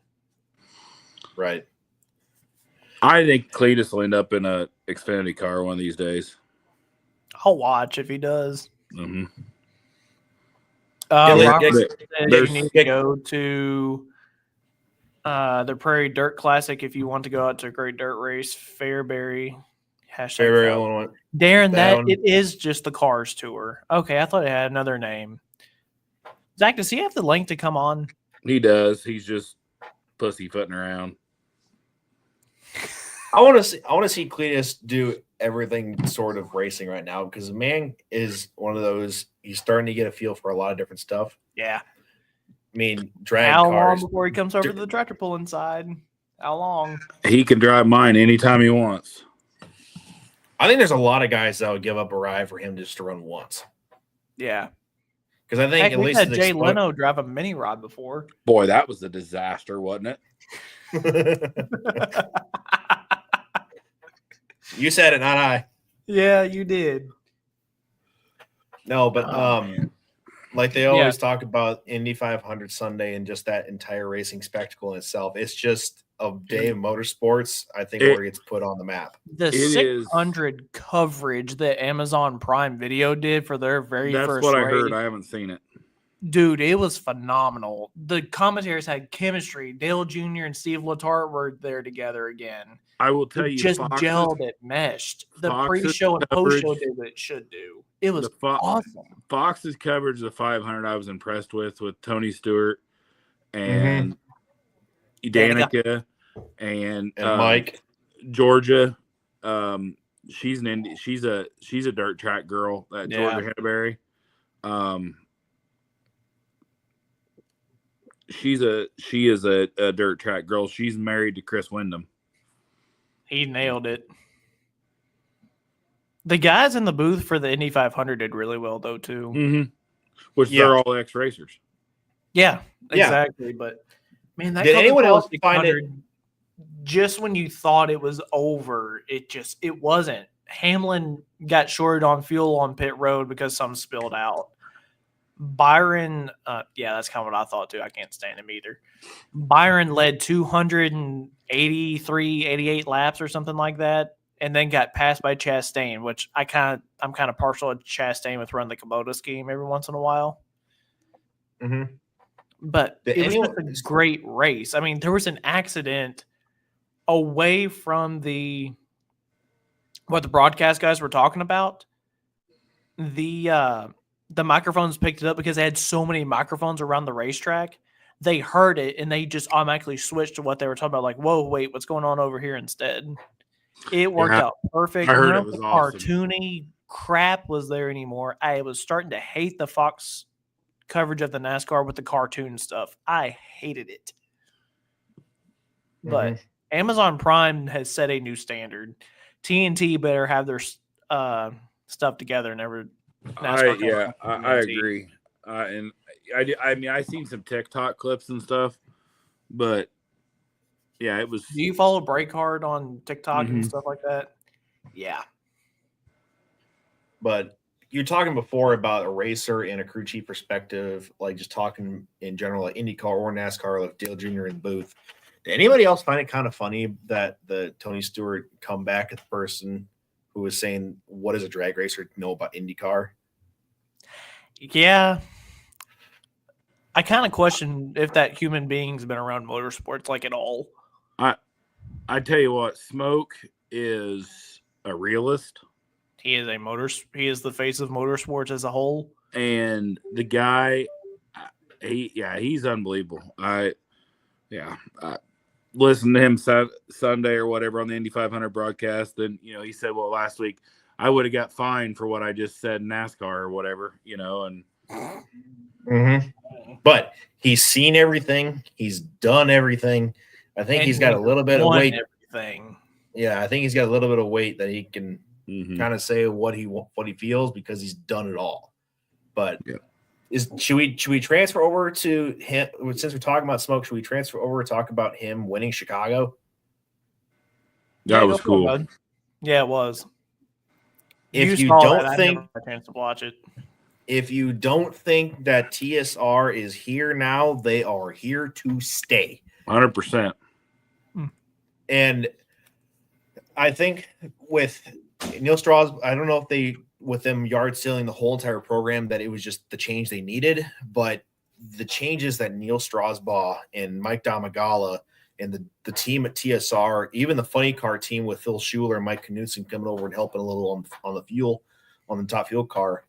Right. I think Cletus will end up in a Xfinity car one of these days. I'll watch if he does. Mm-hmm. Robert says you need to go to the Prairie Dirt Classic if you want to go out to a great dirt race. Fairbury. Fairbury, Illinois. Darren, it is just the Cars Tour. Okay, I thought it had another name. Zach, does he have the link to come on? He does. He's just pussyfooting around. I want to see Cletus do everything sort of racing right now because the man is one of those. He's starting to get a feel for a lot of different stuff. Yeah. I mean, drag How cars. long before he comes over to the tractor pulling side? How long? He can drive mine anytime he wants. I think there's a lot of guys that would give up a ride for him just to run once. Yeah. Because I think at least had Jay Leno drive a mini rod before. Boy, that was a disaster, wasn't it? You said it, not I. Yeah, you did. No, but like they always talk about Indy 500 Sunday and just that entire racing spectacle in itself. It's just a day of motorsports, I think, where it gets put on the map. The 600 coverage that Amazon Prime Video did for their first race. That's what I heard. I haven't seen it. Dude, it was phenomenal. The commentators had chemistry. Dale Jr. and Steve Letarte were there together again. I will tell you, just gelled it, meshed. The pre-show and post-show did what it should do. It was awesome. Fox's coverage of the 500 I was impressed with Tony Stewart and Danica and Mike. Georgia. She's a dirt track girl, Georgia Henneberry. She is a dirt track girl. She's married to Chris Wyndham. He nailed it. The guys in the booth for the Indy 500 did really well, though, too. Mm-hmm. Which they're all ex-racers. Yeah, exactly. Yeah. But, man, that did anyone else find it? Just when you thought it was over, it wasn't. Hamlin got shorted on fuel on pit road because some spilled out. Byron, that's kind of what I thought, too. I can't stand him either. Byron led 283, 88 laps or something like that, and then got passed by Chastain, which I'm kind of partial to Chastain with running the Kubota scheme every once in a while. Mm-hmm. But it was just a great race. I mean, there was an accident away from what the broadcast guys were talking about. The microphones picked it up because they had so many microphones around the racetrack. They heard it, and they just automatically switched to what they were talking about. Like, whoa, wait, what's going on over here instead? It worked out perfect. I heard it was awesome. Cartoony crap was there anymore. I was starting to hate the Fox coverage of the NASCAR with the cartoon stuff. I hated it. But Amazon Prime has set a new standard. TNT better have their stuff together and never. I agree. And I mean, I've seen some TikTok clips and stuff, but yeah, it was. Do you follow Breakhard on TikTok and stuff like that? Yeah. But you're talking before about a racer and a crew chief perspective, like just talking in general, like IndyCar or NASCAR, like Dale Jr. in the booth. Did anybody else find it kind of funny that the Tony Stewart comeback at the person who was saying, "What does a drag racer know about IndyCar?" Yeah. I kind of question if that human being's been around motorsports like at all. I tell you what, Smoke is a realist. He is the face of motorsports as a whole. And the guy, he's unbelievable. I listened to him Sunday or whatever on the Indy 500 broadcast, and he said, "Well, last week I would have got fined for what I just said in NASCAR or whatever," and. But he's seen everything. He's done everything. I think he's got a little bit of weight. Everything. Yeah, I think he's got a little bit of weight that he can kind of say what he feels because he's done it all. But should we transfer over to him since we're talking about Smoke? Should we transfer over and talk about him winning Chicago? That was cool. Yeah, it was. If you don't think, I never had a chance to watch it. If you don't think that TSR is here now, they are here to stay. 100%. And I think with Neil Strauss, I don't know if with them yard sealing the whole entire program, that it was just the change they needed, but the changes that Neil Strasbaugh and Mike Domagala and the team at TSR, even the funny car team with Phil Schuler and Mike Knudsen coming over and helping a little on the top fuel car,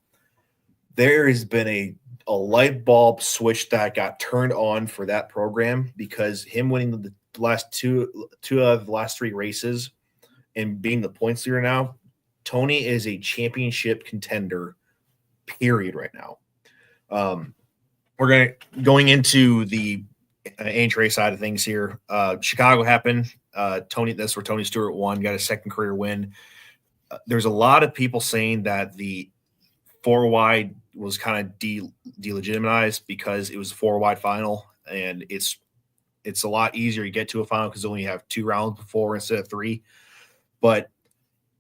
there has been a light bulb switch that got turned on for that program, because him winning the last two of the last 3 races and being the points leader now, Tony is a championship contender, period, right now. We're going into the Aintree side of things here. Chicago happened. That's where Tony Stewart won, got a second career win. There's a lot of people saying that the 4 wide was kind of delegitimized because it was a 4 wide final, and it's a lot easier to get to a final because only you have 2 rounds before instead of 3. But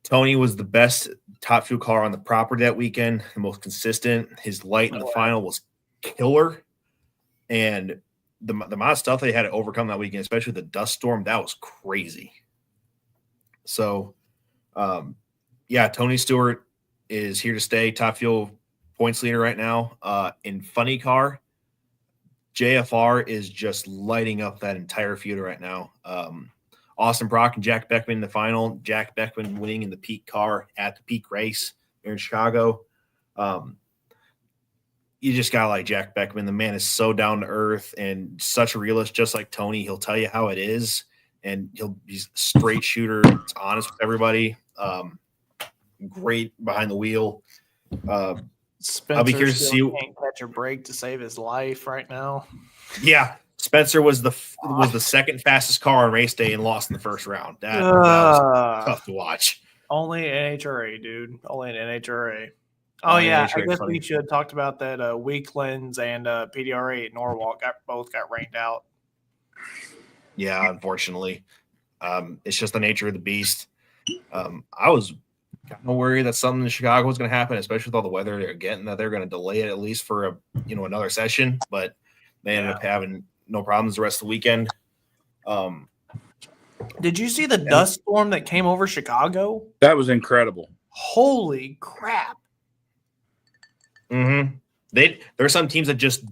Tony was the best top fuel car on the property that weekend, the most consistent. His light in the final was killer, and the amount of stuff they had to overcome that weekend, especially the dust storm, that was crazy. So, Tony Stewart is here to stay. Top fuel points leader right now. In funny car, JFR is just lighting up that entire field right now. Austin Brock and Jack Beckman in the final. Jack Beckman winning in the peak car at the peak race here in Chicago. You just got to like Jack Beckman. The man is so down to earth and such a realist, just like Tony. He'll tell you how it is, and he's a straight shooter. He's honest with everybody. Great behind the wheel. Spencer I'll be curious to see. Can't catch a break to save his life right now. Yeah, Spencer was the second fastest car on race day and lost in the first round. That was tough to watch. Only NHRA, dude. Only an NHRA. Oh yeah, I guess we should have talked about that. Weaklands and PDRA at Norwalk both got rained out. Yeah, unfortunately, it's just the nature of the beast. I was kind of worried that something in Chicago was going to happen, especially with all the weather they're getting, that they're going to delay it at least for another session. But they ended up having no problems the rest of the weekend. Did you see the dust storm that came over Chicago? That was incredible. Holy crap. Mm-hmm. There are some teams that just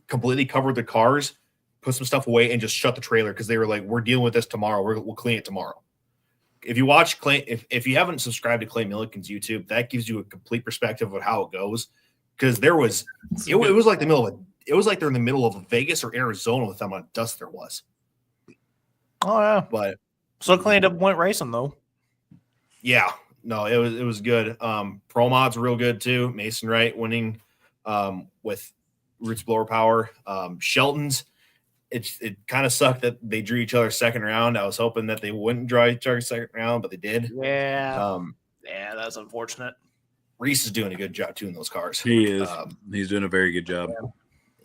completely covered the cars, put some stuff away, and just shut the trailer because they were like, we're dealing with this tomorrow. We'll clean it tomorrow. If you watch Clay, if you haven't subscribed to Clay Milliken's YouTube, that gives you a complete perspective of how it goes. Because it was like it was like they're in the middle of Vegas or Arizona with how much dust there was. Oh yeah, but so cleaned up went racing though. Yeah, no, it was good. Pro mods were real good too. Mason Wright winning with Roots Blower Power. Shelton's. It kind of sucked that they drew each other second round. I was hoping that they wouldn't draw each other second round, but they did. Yeah. Yeah, that's unfortunate. Reese is doing a good job too in those cars. He is. He's doing a very good job.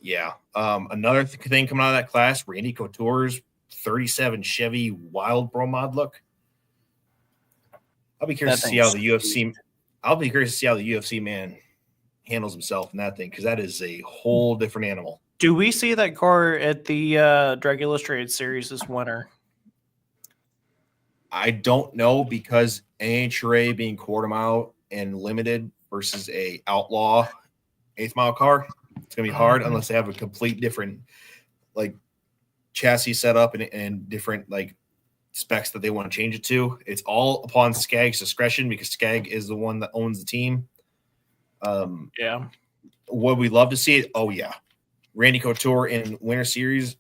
Yeah. Another thing coming out of that class, Randy Couture's 37 Chevy Wild Pro Mod look. I'll be curious to see how the UFC. I'll be curious to see how the UFC man handles himself in that thing, because that is a whole different animal. Do we see that car at the Drag Illustrated series this winter? I don't know, because NHRA being quarter mile and limited versus a outlaw 8th mile car, it's gonna be hard unless they have a complete different like chassis setup and different like specs that they want to change it to. It's all upon Skag's discretion because Skag is the one that owns the team. Yeah. Would we love to see it? Oh yeah. Randy Couture in Winter Series?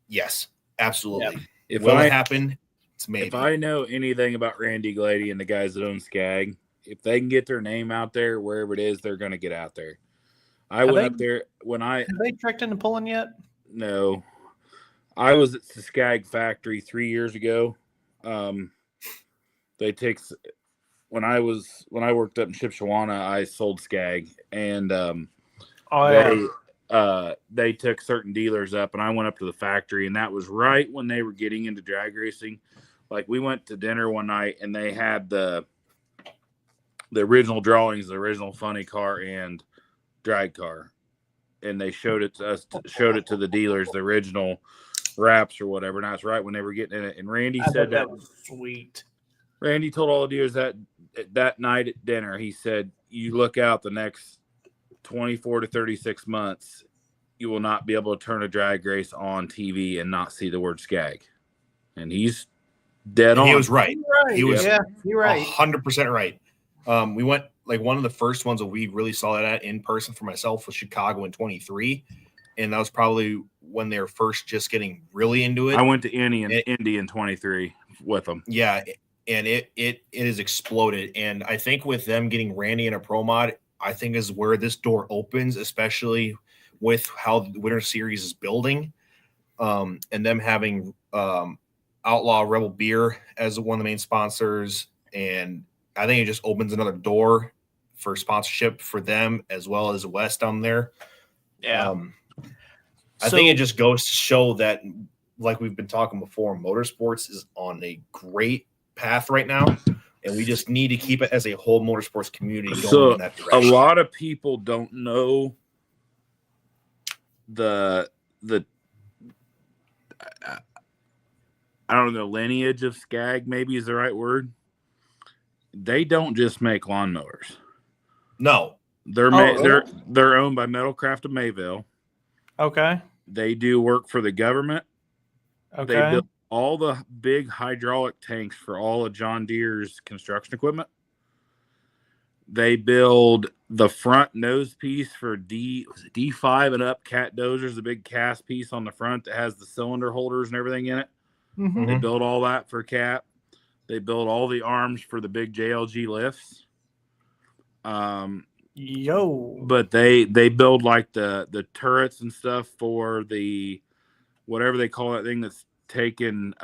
Yes, absolutely. If Will I it happen? It's maybe. If I know anything about Randy Glady and the guys that own Skag, if they can get their name out there wherever it is, they're going to get out there. I went up there when Have they trekked into Pullen yet? No. I was at the Skag factory 3 years ago. They take when I worked up in Shipshewana, I sold Skag, and they took certain dealers up, and I went up to the factory, and that was right when they were getting into drag racing. Like, we went to dinner one night, and they had the original drawings, the original funny car and drag car, and they showed it to us, showed it to the dealers, the original wraps or whatever. And that's right when they were getting in it. And Randy said that was sweet. Randy told all the dealers that night at dinner, he said, you look out the next 24 to 36 months, you will not be able to turn a drag race on TV and not see the word Skag. And he's dead on. He was right. He was you're right. 100% right. We went, like, one of the first ones that we really saw that at in person for myself was Chicago in 23. And that was probably when they were first just getting really into it. I went to Indy in 23 with them. Yeah. And it has exploded. And I think with them getting Randy in a pro mod, I think is where this door opens, especially with how the Winter Series is building. And them having Outlaw Rebel Beer as one of the main sponsors. And I think it just opens another door for sponsorship for them as well as West down there. Yeah. I think it just goes to show that, like we've been talking before, motorsports is on a great path right now, and we just need to keep it as a whole motorsports community going in that direction. A lot of people don't know the I don't know, the lineage of Skag, maybe is the right word. They don't just make lawnmowers. No. They're owned by Metalcraft of Mayville. Okay. They do work for the government. Okay. They build all the big hydraulic tanks for all of John Deere's construction equipment. They build the front nose piece for D5 and up cat dozers, the big cast piece on the front that has the cylinder holders and everything in it. Mm-hmm. They build all that for Cat. They build all the arms for the big JLG lifts. But they build like the turrets and stuff for the whatever they call that thing that's taken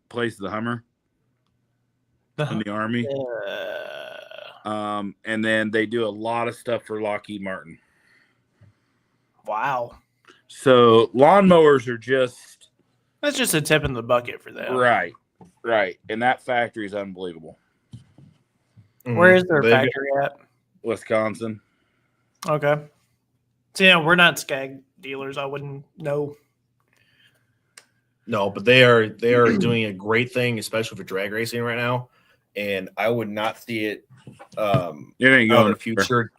place of the Hummer in the Army. And then they do a lot of stuff for Lockheed Martin. Wow. So lawnmowers are that's just a tip in the bucket for them. Right. And that factory is unbelievable. Where is their factory at? Wisconsin. Okay. So, yeah, we're not Skag dealers. I wouldn't know. No, but they are doing a great thing, especially for drag racing right now. And I would not see it It ain't going their future.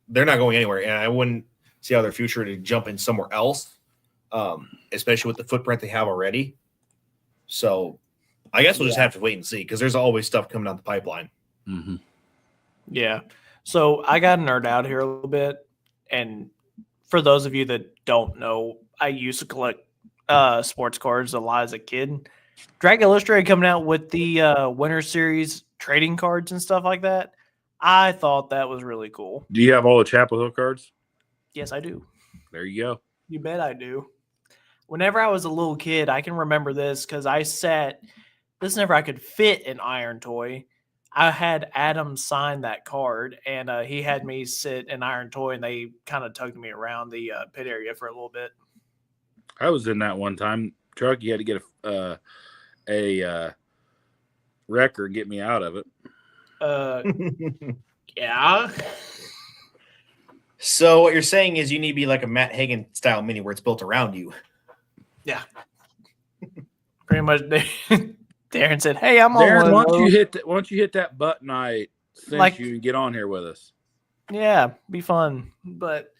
They're not going anywhere. And I wouldn't see how their future to jump in somewhere else, especially with the footprint they have already. So I guess we'll just have to wait and see, because there's always stuff coming down the pipeline. Mm-hmm. Yeah. So I got nerd out here a little bit. And for those of you that don't know, I used to collect sports cars a lot as a kid. Drag Illustrated coming out with the Winter Series trading cards and stuff like that. I thought that was really cool. Do you have all the Chapel Hill cards? Yes, I do. There you go. You bet I do. Whenever I was a little kid, I can remember this because this never I could fit an Iron Toy. I had Adam sign that card, and he had me sit an Iron Toy, and they kind of tugged me around the pit area for a little bit. I was in that one time. Truck, you had to get a wrecker and get me out of it. Yeah. So what you're saying is you need to be like a Matt Hagen style mini where it's built around you. Yeah. Pretty much. Darren said, "Hey, I'm Darren, on why one." don't you hit that button I sent you and get on here with us? Yeah, be fun. But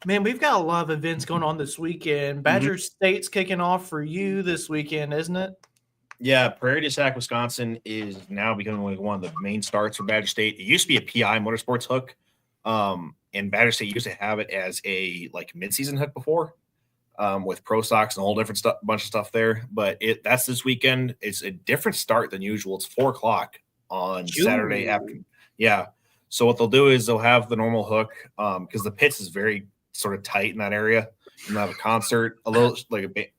man, we've got a lot of events going on this weekend. Badger State's kicking off for you this weekend, isn't it? Yeah, Prairie du Sac, Wisconsin is now becoming one of the main starts for Badger State. It used to be a PI Motorsports hook, and Badger State used to have it as a mid-season hook before, with Pro Stocks and a whole different bunch of stuff there. But that's this weekend. It's a different start than usual. It's 4:00 on Saturday afternoon. Yeah. So what they'll do is they'll have the normal hook, because the pits is very sort of tight in that area, and they'll have a concert, a little like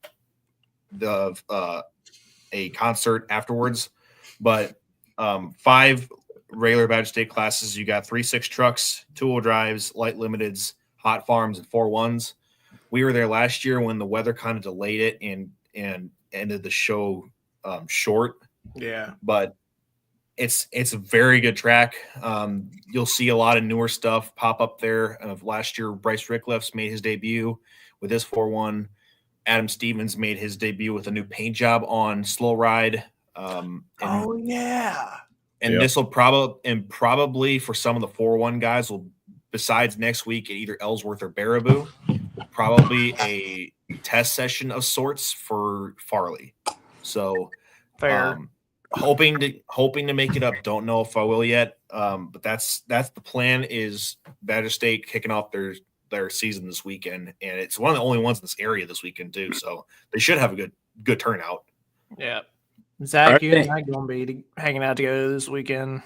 a concert afterwards. But 5 regular Badger State classes. You got 3.6 trucks, 2-wheel drives, light limiteds, hot farms, and 4.1s. We were there last year when the weather kind of delayed it and ended the show short. Yeah, but it's a very good track. You'll see a lot of newer stuff pop up there. Last year, Bryce Rickliffs made his debut with his 4.1. Adam Stevens made his debut with a new paint job on Slow Ride. yeah. And this will probably for some of the 4.1 guys will, besides next week at either Ellsworth or Baraboo, probably a test session of sorts for Farley. So Fair. hoping to make it up. Don't know if I will yet. But that's the plan. Is Badger State kicking off their season this weekend, and it's one of the only ones in this area this weekend too. So they should have a good turnout. Yeah. Zach, you and I going to be hanging out together this weekend.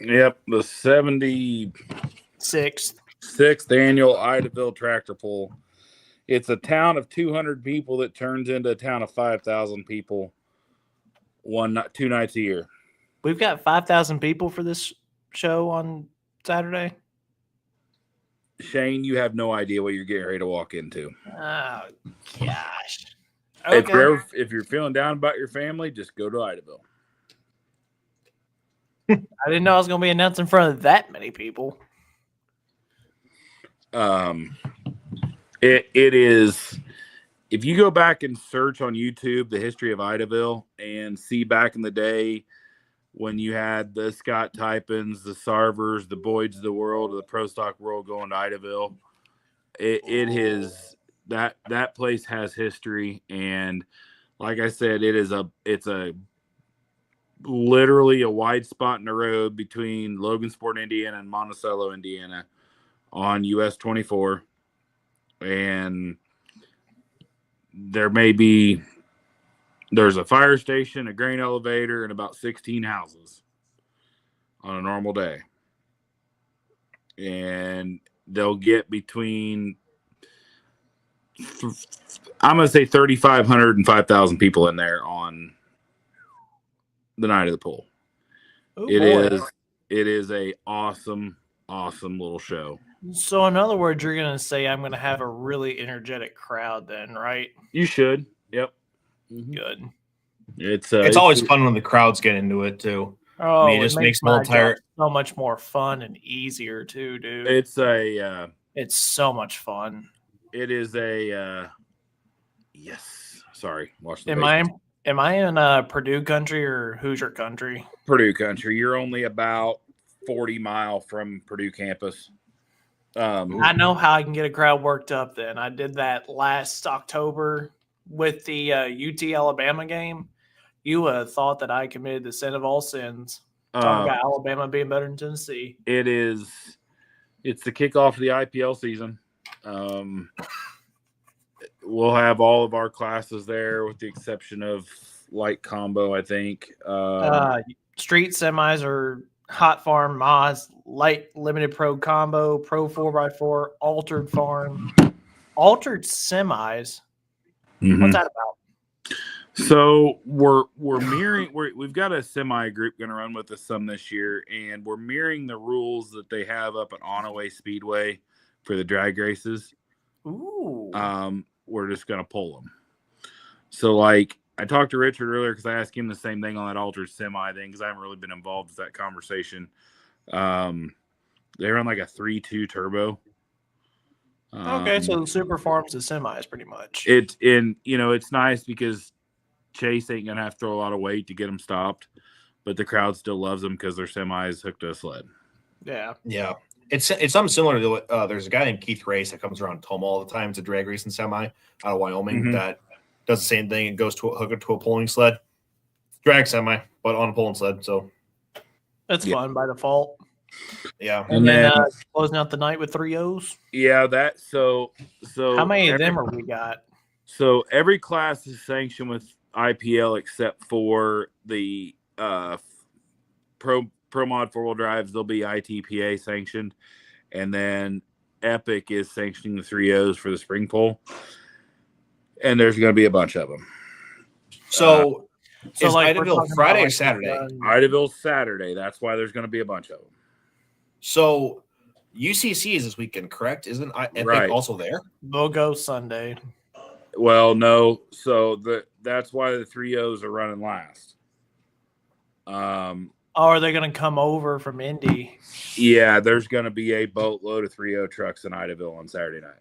Yep, the 76th annual Idaville Tractor Pull. It's a town of 200 people that turns into a town of 5,000 people 2 nights a year. We've got 5,000 people for this show on Saturday. Shane, you have no idea what you're getting ready to walk into. Oh, gosh. Okay. If you're feeling down about your family, just go to Idaville. I didn't know I was going to be announced in front of that many people. It is. If you go back and search on YouTube the history of Idaville and see back in the day when you had the Scott Typens, the Sarvers, the Boyds of the world, the Pro Stock world going to Idaville, it is that place has history, and like I said, it's a literally a wide spot in the road between Logansport, Indiana, and Monticello, Indiana, on US 24, and there's a fire station, a grain elevator, and about 16 houses on a normal day. And they'll get between, I'm going to say 3,500 and 5,000 people in there on the night of the pull. Oh, it is a awesome little show. So in other words, you're going to say I'm going to have a really energetic crowd then, right? You should. Yep. Good. It's always fun when the crowds get into it too. Oh, it just makes the whole entire so much more fun and easier too, dude. It's so much fun. It is yes. Sorry, watch the. Am I in Purdue country or Hoosier country? Purdue country. You're only about 40 miles from Purdue campus. I know how I can get a crowd worked up. Then I did that last October with the UT Alabama game. You would have thought that I committed the sin of all sins. Talking about Alabama being better than Tennessee. It's the kickoff of the IPL season. We'll have all of our classes there with the exception of light combo, I think. Street semis are hot farm, Moz, light limited pro combo, pro 4x4, altered farm, altered semis. Mm-hmm. What's that about? So we're mirroring. We've got a semi group going to run with us some this year, and we're mirroring the rules that they have up at Onaway Speedway for the drag races. Ooh. We're just going to pull them. So, like, I talked to Richard earlier because I asked him the same thing on that altered semi thing because I haven't really been involved with that conversation. They run like a 3.2 turbo. Okay, so the super farms the semis pretty much. It's nice because Chase ain't gonna have to throw a lot of weight to get them stopped, but the crowd still loves them because their semi is hooked to a sled. Yeah. Yeah. It's something similar to what there's a guy named Keith Race that comes around Toma all the time. It's a drag racing semi out of Wyoming that does the same thing and goes to hook it to a pulling sled. Drag semi, but on a pulling sled. So That's fun by default. yeah. And then closing out the night with 3 O's. Yeah, that so How many of them are we got? So every class is sanctioned with IPL except for the Pro Mod 4-wheel drives. They'll be ITPA sanctioned, and then Epic is sanctioning the 3 O's for the spring pole, and there's going to be a bunch of them. So is like Idaville Friday or Saturday? Idaville Saturday. That's why there's going to be a bunch of them. So UCC is this weekend, correct? Isn't Epic also there? They'll go Sunday. Well, no. So that's why the 3 O's are running last. Are they going to come over from Indy? Yeah, there's going to be a boatload of 3 O trucks in Idaville on Saturday night.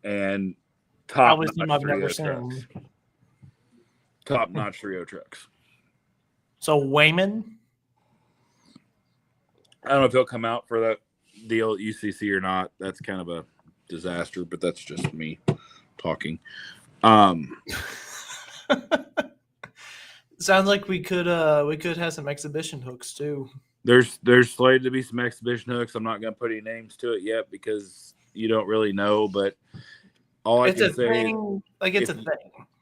And top-notch 3 O trucks. Top-notch 3 O trucks. So Wayman? I don't know if he'll come out for that deal at UCC or not. That's kind of a disaster, but that's just me talking. Sounds like we could have some exhibition hooks too. There's slated to be some exhibition hooks. I'm not going to put any names to it yet because you don't really know. But all I can say, it's a thing.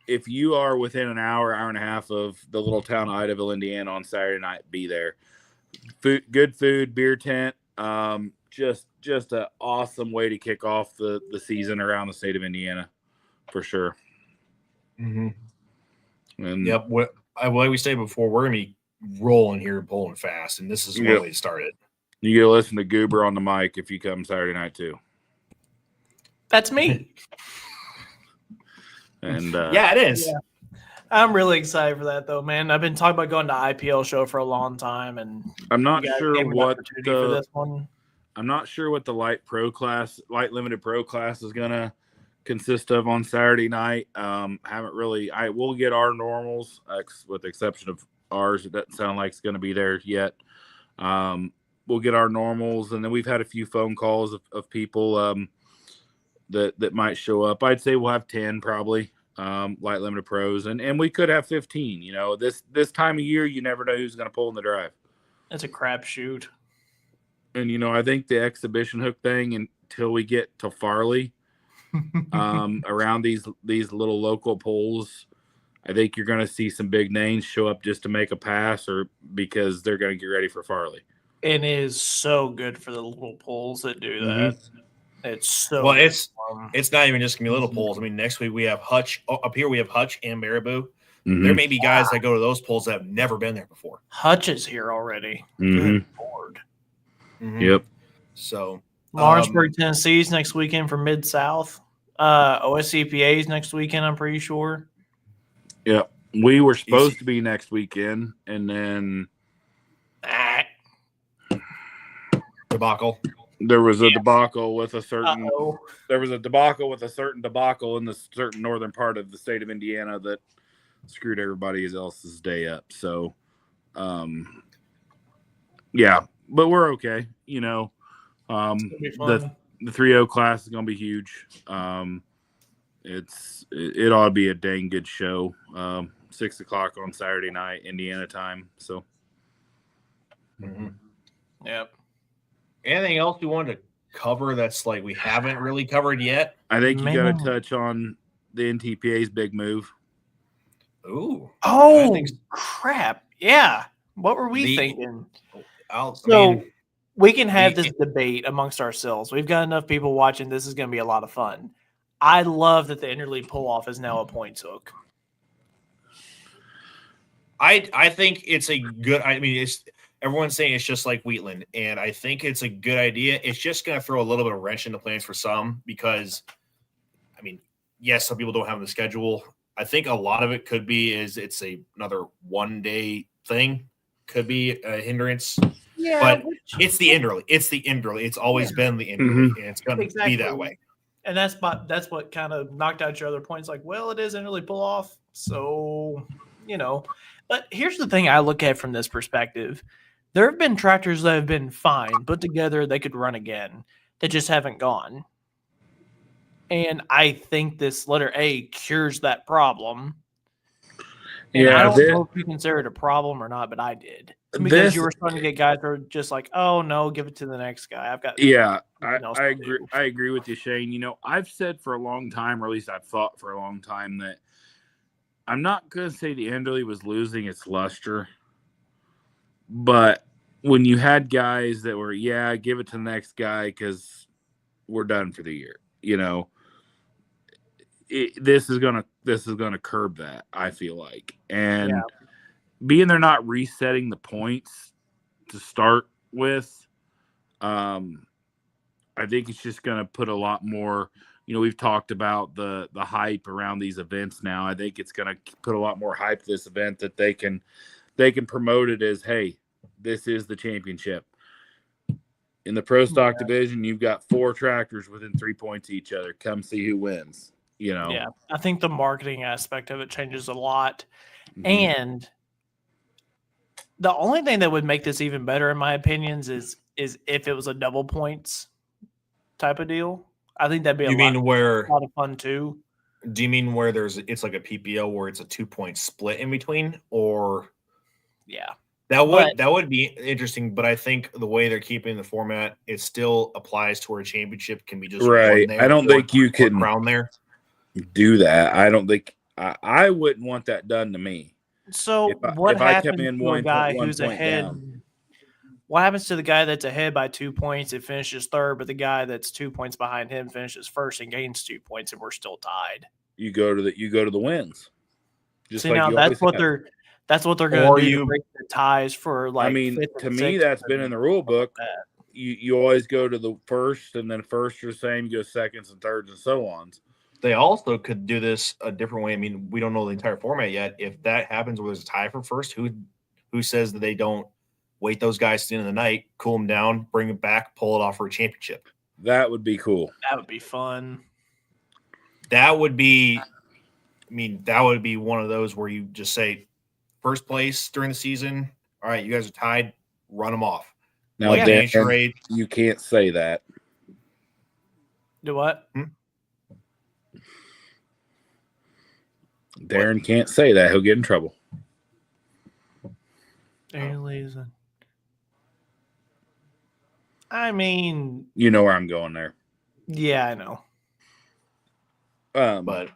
If you are within an hour and a half of the little town of Idaville, Indiana, on Saturday night, be there. Good food, beer tent. Just an awesome way to kick off the season around the state of Indiana, for sure. Mm-hmm. And yep. Like we said before, we're gonna be rolling here, pulling fast, and this is one way to start it. You get to listen to Goober on the mic if you come Saturday night too. That's me. And yeah, it is. Yeah. I'm really excited for that, though, man. I've been talking about going to IPL show for a long time, and I'm not sure what for this one. I'm not sure what the light limited pro class is gonna consist of on Saturday night. Haven't really. We'll get our normals, with the exception of ours. It doesn't sound like it's going to be there yet. We'll get our normals, and then we've had a few phone calls of people that might show up. I'd say we'll have 10 probably light limited pros, and we could have 15. You know, this time of year, you never know who's going to pull in the drive. It's a crapshoot. And you know, I think the exhibition hook thing until we get to Farley. Around these little local polls, I think you're going to see some big names show up just to make a pass or because they're going to get ready for Farley. It is so good for the little polls that do that. Mm-hmm. It's so well. It's not even just going to be little polls. I mean, next week we have Hutch up here. We have Hutch and Marabou. Mm-hmm. There may be guys that go to those polls that have never been there before. Hutch is here already. Mm-hmm. Good Lord. Mm-hmm. Yep. So Lawrenceburg, Tennessee's next weekend for Mid-South. OSCPA's next weekend, I'm pretty sure. Yeah. We were supposed to be next weekend, and then debacle. There was a debacle with a certain debacle in the certain northern part of the state of Indiana that screwed everybody else's day up. So yeah, but we're okay, you know. The 3-0 class is going to be huge. It ought to be a dang good show. 6 o'clock on Saturday night, Indiana time. So, Yep. Anything else you wanted to cover that's like we haven't really covered yet? I think you got to touch on the NTPA's big move. Ooh. Oh, crap. Yeah. What were we thinking? We can have this debate amongst ourselves. We've got enough people watching. This is going to be a lot of fun. I love that the interleague pull-off is now a points hook. I think it's a good – I mean, everyone's saying it's just like Wheatland, and I think it's a good idea. It's just going to throw a little bit of wrench in the plans for some because, I mean, yes, some people don't have the schedule. I think a lot of it could be it's another one-day thing. Could be a hindrance. Yeah, but it's the interleague. It's the interleague. It's always been the interleague, and it's going to be that way. And that's what kind of knocked out your other points. Like, well, it isn't really pull off. So, but here's the thing I look at from this perspective. There have been tractors that have been fine, put together, they could run again, that just haven't gone. And I think this letter A cures that problem. And I don't know if you consider it a problem or not, but I did. Because you were starting to get guys that are just like, oh, no, give it to the next guy. I've got I agree. I agree with you, Shane. I've said for a long time, or at least I've thought for a long time, that I'm not going to say the Enderley was losing its luster. But when you had guys that were, give it to the next guy because we're done for the year, this is gonna curb that, I feel like. And being they're not resetting the points to start with, I think it's just gonna put a lot more. We've talked about the hype around these events now. I think it's gonna put a lot more hype to this event that they can promote it as, hey, this is the championship. In the pro stock division, you've got 4 tractors within 3 points of each other. Come see who wins. Yeah, I think the marketing aspect of it changes a lot. Mm-hmm. And the only thing that would make this even better, in my opinions, is if it was a double points type of deal. I think that'd be a lot of fun too. Do you mean where it's like a PPO where it's a 2-point split in between? Or that would be interesting, but I think the way they're keeping the format, it still applies to where a championship can be just right. There, I don't think you can crown there. Do that. I don't think I wouldn't want that done to me. So what happens to a guy who's ahead? What happens to the guy that's ahead by 2 points and finishes third, but the guy that's 2 points behind him finishes first and gains 2 points, and we're still tied? You go to the wins. Just see, now that's what they're going to do to break the ties for, like. I mean, to me, that's been in the rule book. You always go to the first, and then first are the same. You go seconds and thirds and so on. They also could do this a different way. I mean, we don't know the entire format yet. If that happens where there's a tie for first, who says that they don't wait those guys to the end of the night, cool them down, bring them back, pull it off for a championship? That would be cool. That would be fun. That would be one of those where you just say, first place during the season, all right, you guys are tied, run them off. Now, Dan, you can't say that. Do what? Darren can't say that. He'll get in trouble. I mean, you know where I'm going there. Yeah, I know. But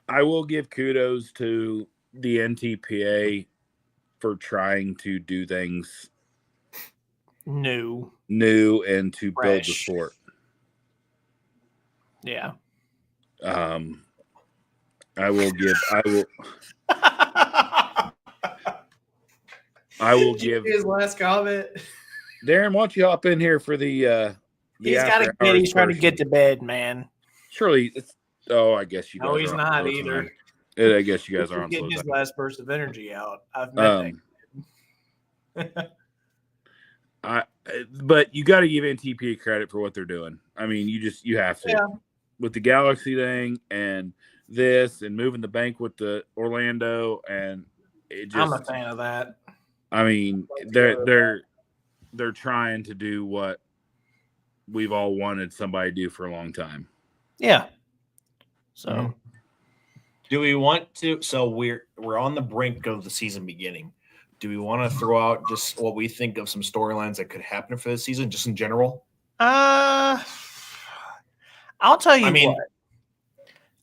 I will give kudos to the NTPA for trying to do things new and to build the sport. Yeah. I will give his last comment. Darren, why don't you hop in here for the he's trying to get to bed, man. Surely it's I guess you guys. No, he's not either. I guess you guys are on getting his last burst of energy out. I've met but you got to give NTPA credit for what they're doing. I mean, you have to with the Galaxy thing and this and moving the bank with the Orlando, and I'm a fan of that. I mean, they're trying to do what we've all wanted somebody to do for a long time. Yeah. So, do we want to? So we're on the brink of the season beginning. Do we want to throw out just what we think of some storylines that could happen for the season, just in general? I'll tell you what.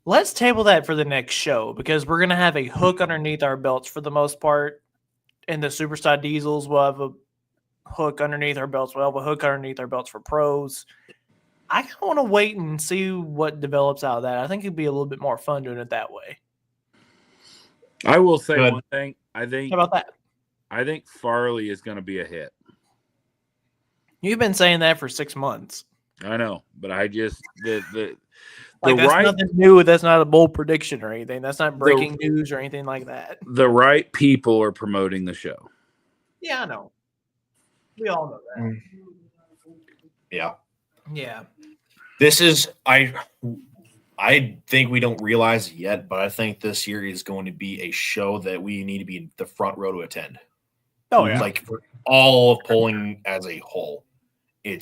Let's table that for the next show, because we're going to have a hook underneath our belts for the most part. In the Superstar Diesels, we'll have a hook underneath our belts. We'll have a hook underneath our belts for pros. I kind of want to wait and see what develops out of that. I think it'd be a little bit more fun doing it that way. I will say one thing. How about that? I think Farley is going to be a hit. You've been saying that for 6 months. I know, but I just that's nothing new. That's not a bold prediction or anything. That's not breaking news or anything like that. The right people are promoting the show. Yeah, I know. We all know that. Yeah. Yeah. This is I think we don't realize it yet, but I think this year is going to be a show that we need to be in the front row to attend. Oh yeah. Like for all of polling as a whole. I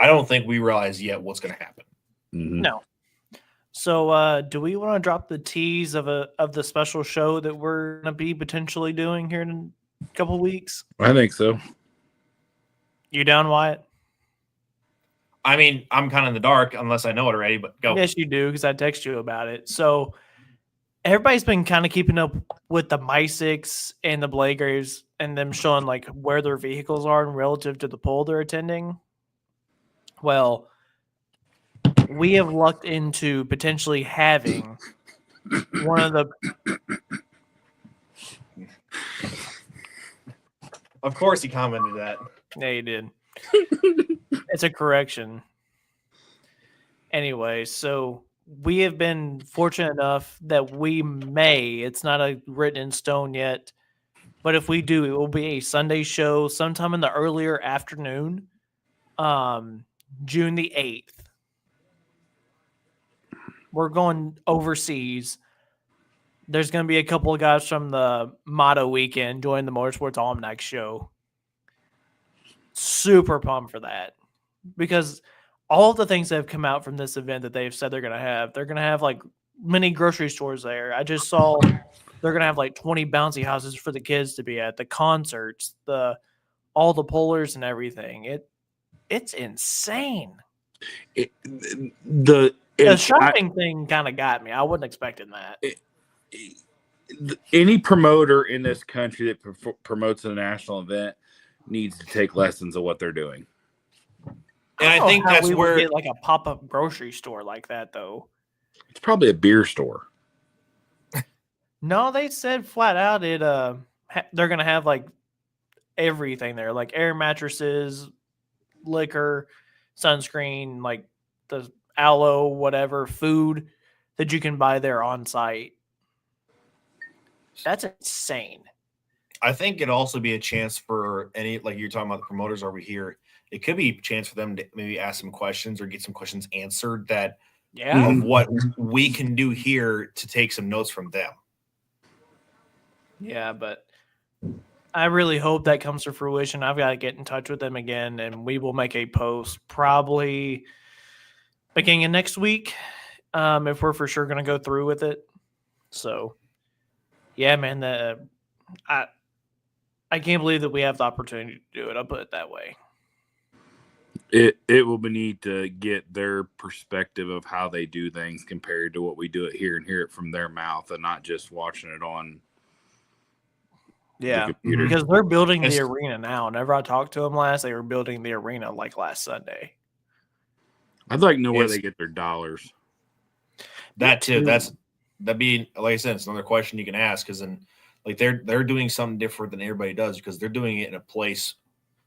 don't think we realize yet what's going to happen. Mm-hmm. No. So do we want to drop the tease of the special show that we're going to be potentially doing here in a couple of weeks? I think so. You down, Wyatt? I mean, I'm kind of in the dark unless I know it already, but go. Yes, you do, because I text you about it. So everybody's been kind of keeping up with the Mysics and the Blagraves and them showing like where their vehicles are relative to the poll they're attending. Well, we have lucked into potentially having one of the. Of course, he commented that. Yeah, you did. It's a correction. Anyway, so we have been fortunate enough that we may, it's not a written in stone yet, but if we do, it will be a Sunday show sometime in the earlier afternoon, June the 8th. We're going overseas. There's going to be a couple of guys from the Motto Weekend join the Motorsports Almanac show. Super pumped for that, because all the things that have come out from this event that they've said they're going to have like mini grocery stores there. I just saw they're going to have like 20 bouncy houses for the kids to be at, the concerts, all the pullers and everything. It's insane. The shopping thing kind of got me. I wasn't expecting that. Any promoter in this country that promotes a national event needs to take lessons of what they're doing. And I think that's where get like a pop-up grocery store like that, though. It's probably a beer store. No, they said flat out they're gonna have like everything there, like air mattresses, liquor, sunscreen, like the aloe, whatever, food that you can buy there on site. That's insane. I think it'd also be a chance for any, like you're talking about the promoters over here. It could be a chance for them to maybe ask some questions or get some questions answered that of what we can do here to take some notes from them. Yeah, but I really hope that comes to fruition. I've got to get in touch with them again, and we will make a post probably beginning of next week if we're for sure going to go through with it. So, yeah, man, I can't believe that we have the opportunity to do it. I'll put it that way. It will be neat to get their perspective of how they do things compared to what we do it here and hear it from their mouth and not just watching it on the computer. Because they're building the arena now. Whenever I talked to them last, they were building the arena like last Sunday. I'd like to know where they get their dollars. That too. That'd be, like I said, it's another question you can ask, because then like they're doing something different than everybody does, because they're doing it in a place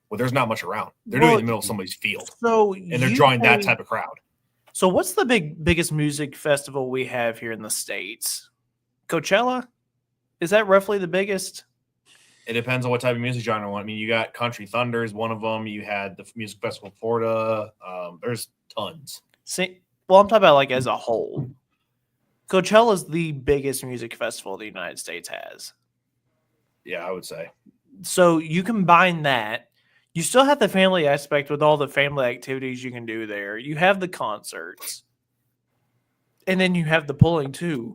where there's not much around. They're doing it in the middle of somebody's field. And they're drawing that type of crowd. So what's the biggest music festival we have here in the States? Coachella? Is that roughly the biggest? It depends on what type of music genre you want. I mean, you got Country Thunder is one of them. You had the Music Festival of Florida. There's tons. I'm talking about like as a whole. Coachella is the biggest music festival the United States has. Yeah, I would say. So you combine that. You still have the family aspect with all the family activities you can do there. You have the concerts. And then you have the pulling too.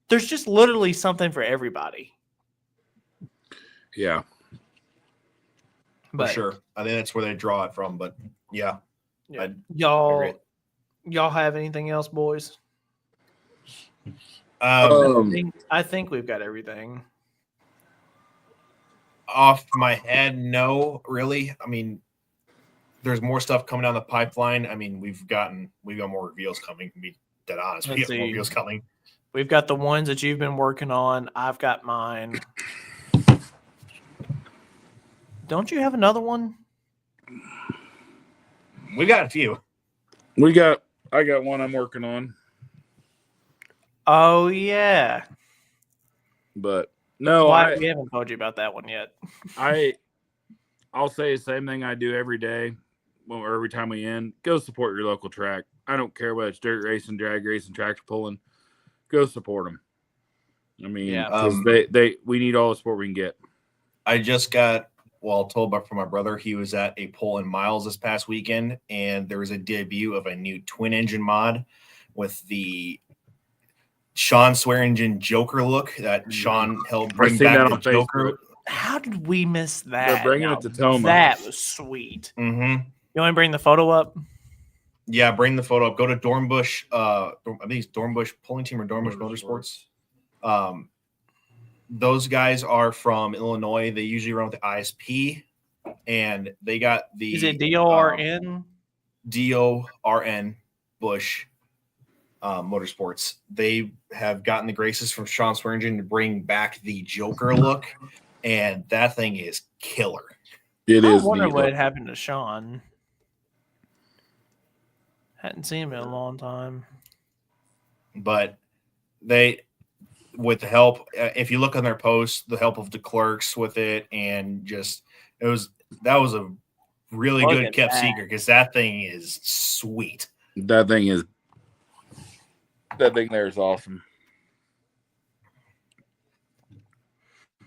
There's just literally something for everybody. Yeah. For sure. I think that's where they draw it from, but yeah. Y'all have anything else, boys? I think we've got everything. Off my head, no, really. I mean, there's more stuff coming down the pipeline. I mean, we've got more reveals coming, to be dead honest. We have more reveals coming. We've got the ones that you've been working on. I've got mine. Don't you have another one? We got a few. I got one I'm working on. Oh yeah. But no, we haven't told you about that one yet. I'll say the same thing I do every day. or every time we end, go support your local track. I don't care whether it's dirt racing, drag racing, tractor pulling. Go support them. I mean, we need all the support we can get. I just got told from my brother he was at a pull in Miles this past weekend, and there was a debut of a new twin engine mod with the Sean Swearingen Joker look that Sean helped bring back the Joker. Facebook. How did we miss that? They're bringing it to Toma. That was sweet. Mm-hmm. You want to bring the photo up? Yeah, bring the photo up. Go to Dornbush. I think it's Dornbush Pulling Team or Dornbush Motorsports. Those guys are from Illinois. They usually run with the ISP, and they got the. Is it DORN? DORN Bush Motorsports. They have gotten the graces from Sean Swearingen to bring back the Joker look, and that thing is killer. It is. I wonder what happened to Sean. Hadn't seen him in a long time. But they, with the help, if you look on their post, the help of the clerks with it, and just that was a really good kept secret because that thing is sweet. That thing there is awesome.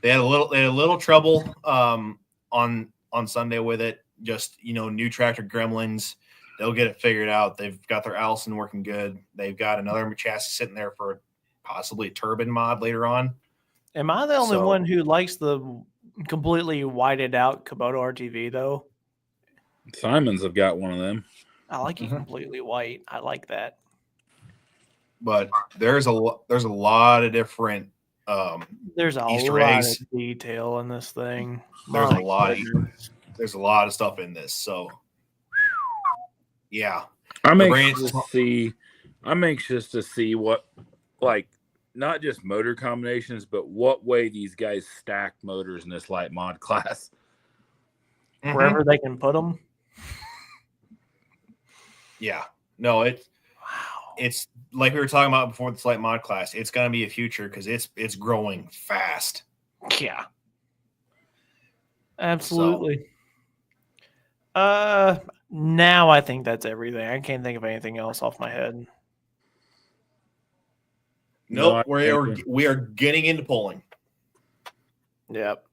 They had a little trouble on Sunday with it. Just new tractor gremlins. They'll get it figured out. They've got their Allison working good. They've got another chassis sitting there for possibly a turbine mod later on. Am I the only one who likes the completely whited out Kubota RTV though? Simons have got one of them. I like it completely white. I like that. But there's a lot of different there's a Easter lot eggs. of detail in this thing. There's a lot of stuff in this. So yeah. I'm anxious to see what, like, not just motor combinations, but what way these guys stack motors in this light mod class. Wherever they can put them. Yeah. No, it's like we were talking about before the light mod class. It's going to be a future because it's growing fast. Yeah. Absolutely. Now I think that's everything. I can't think of anything else off my head. Nope, we are getting into polling. Yep.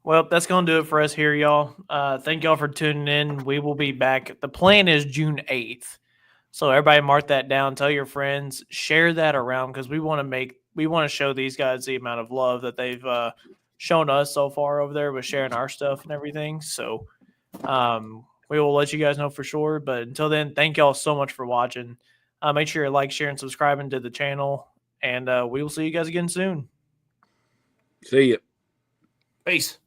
Well, that's going to do it for us here, y'all. Thank y'all for tuning in. We will be back. The plan is June 8th. So everybody mark that down. Tell your friends. Share that around because we want to show these guys the amount of love that they've shown us so far over there with sharing our stuff and everything. So we will let you guys know for sure. But until then, thank y'all so much for watching. Make sure you like, share, and subscribing to the channel. And we will see you guys again soon. See ya. Peace.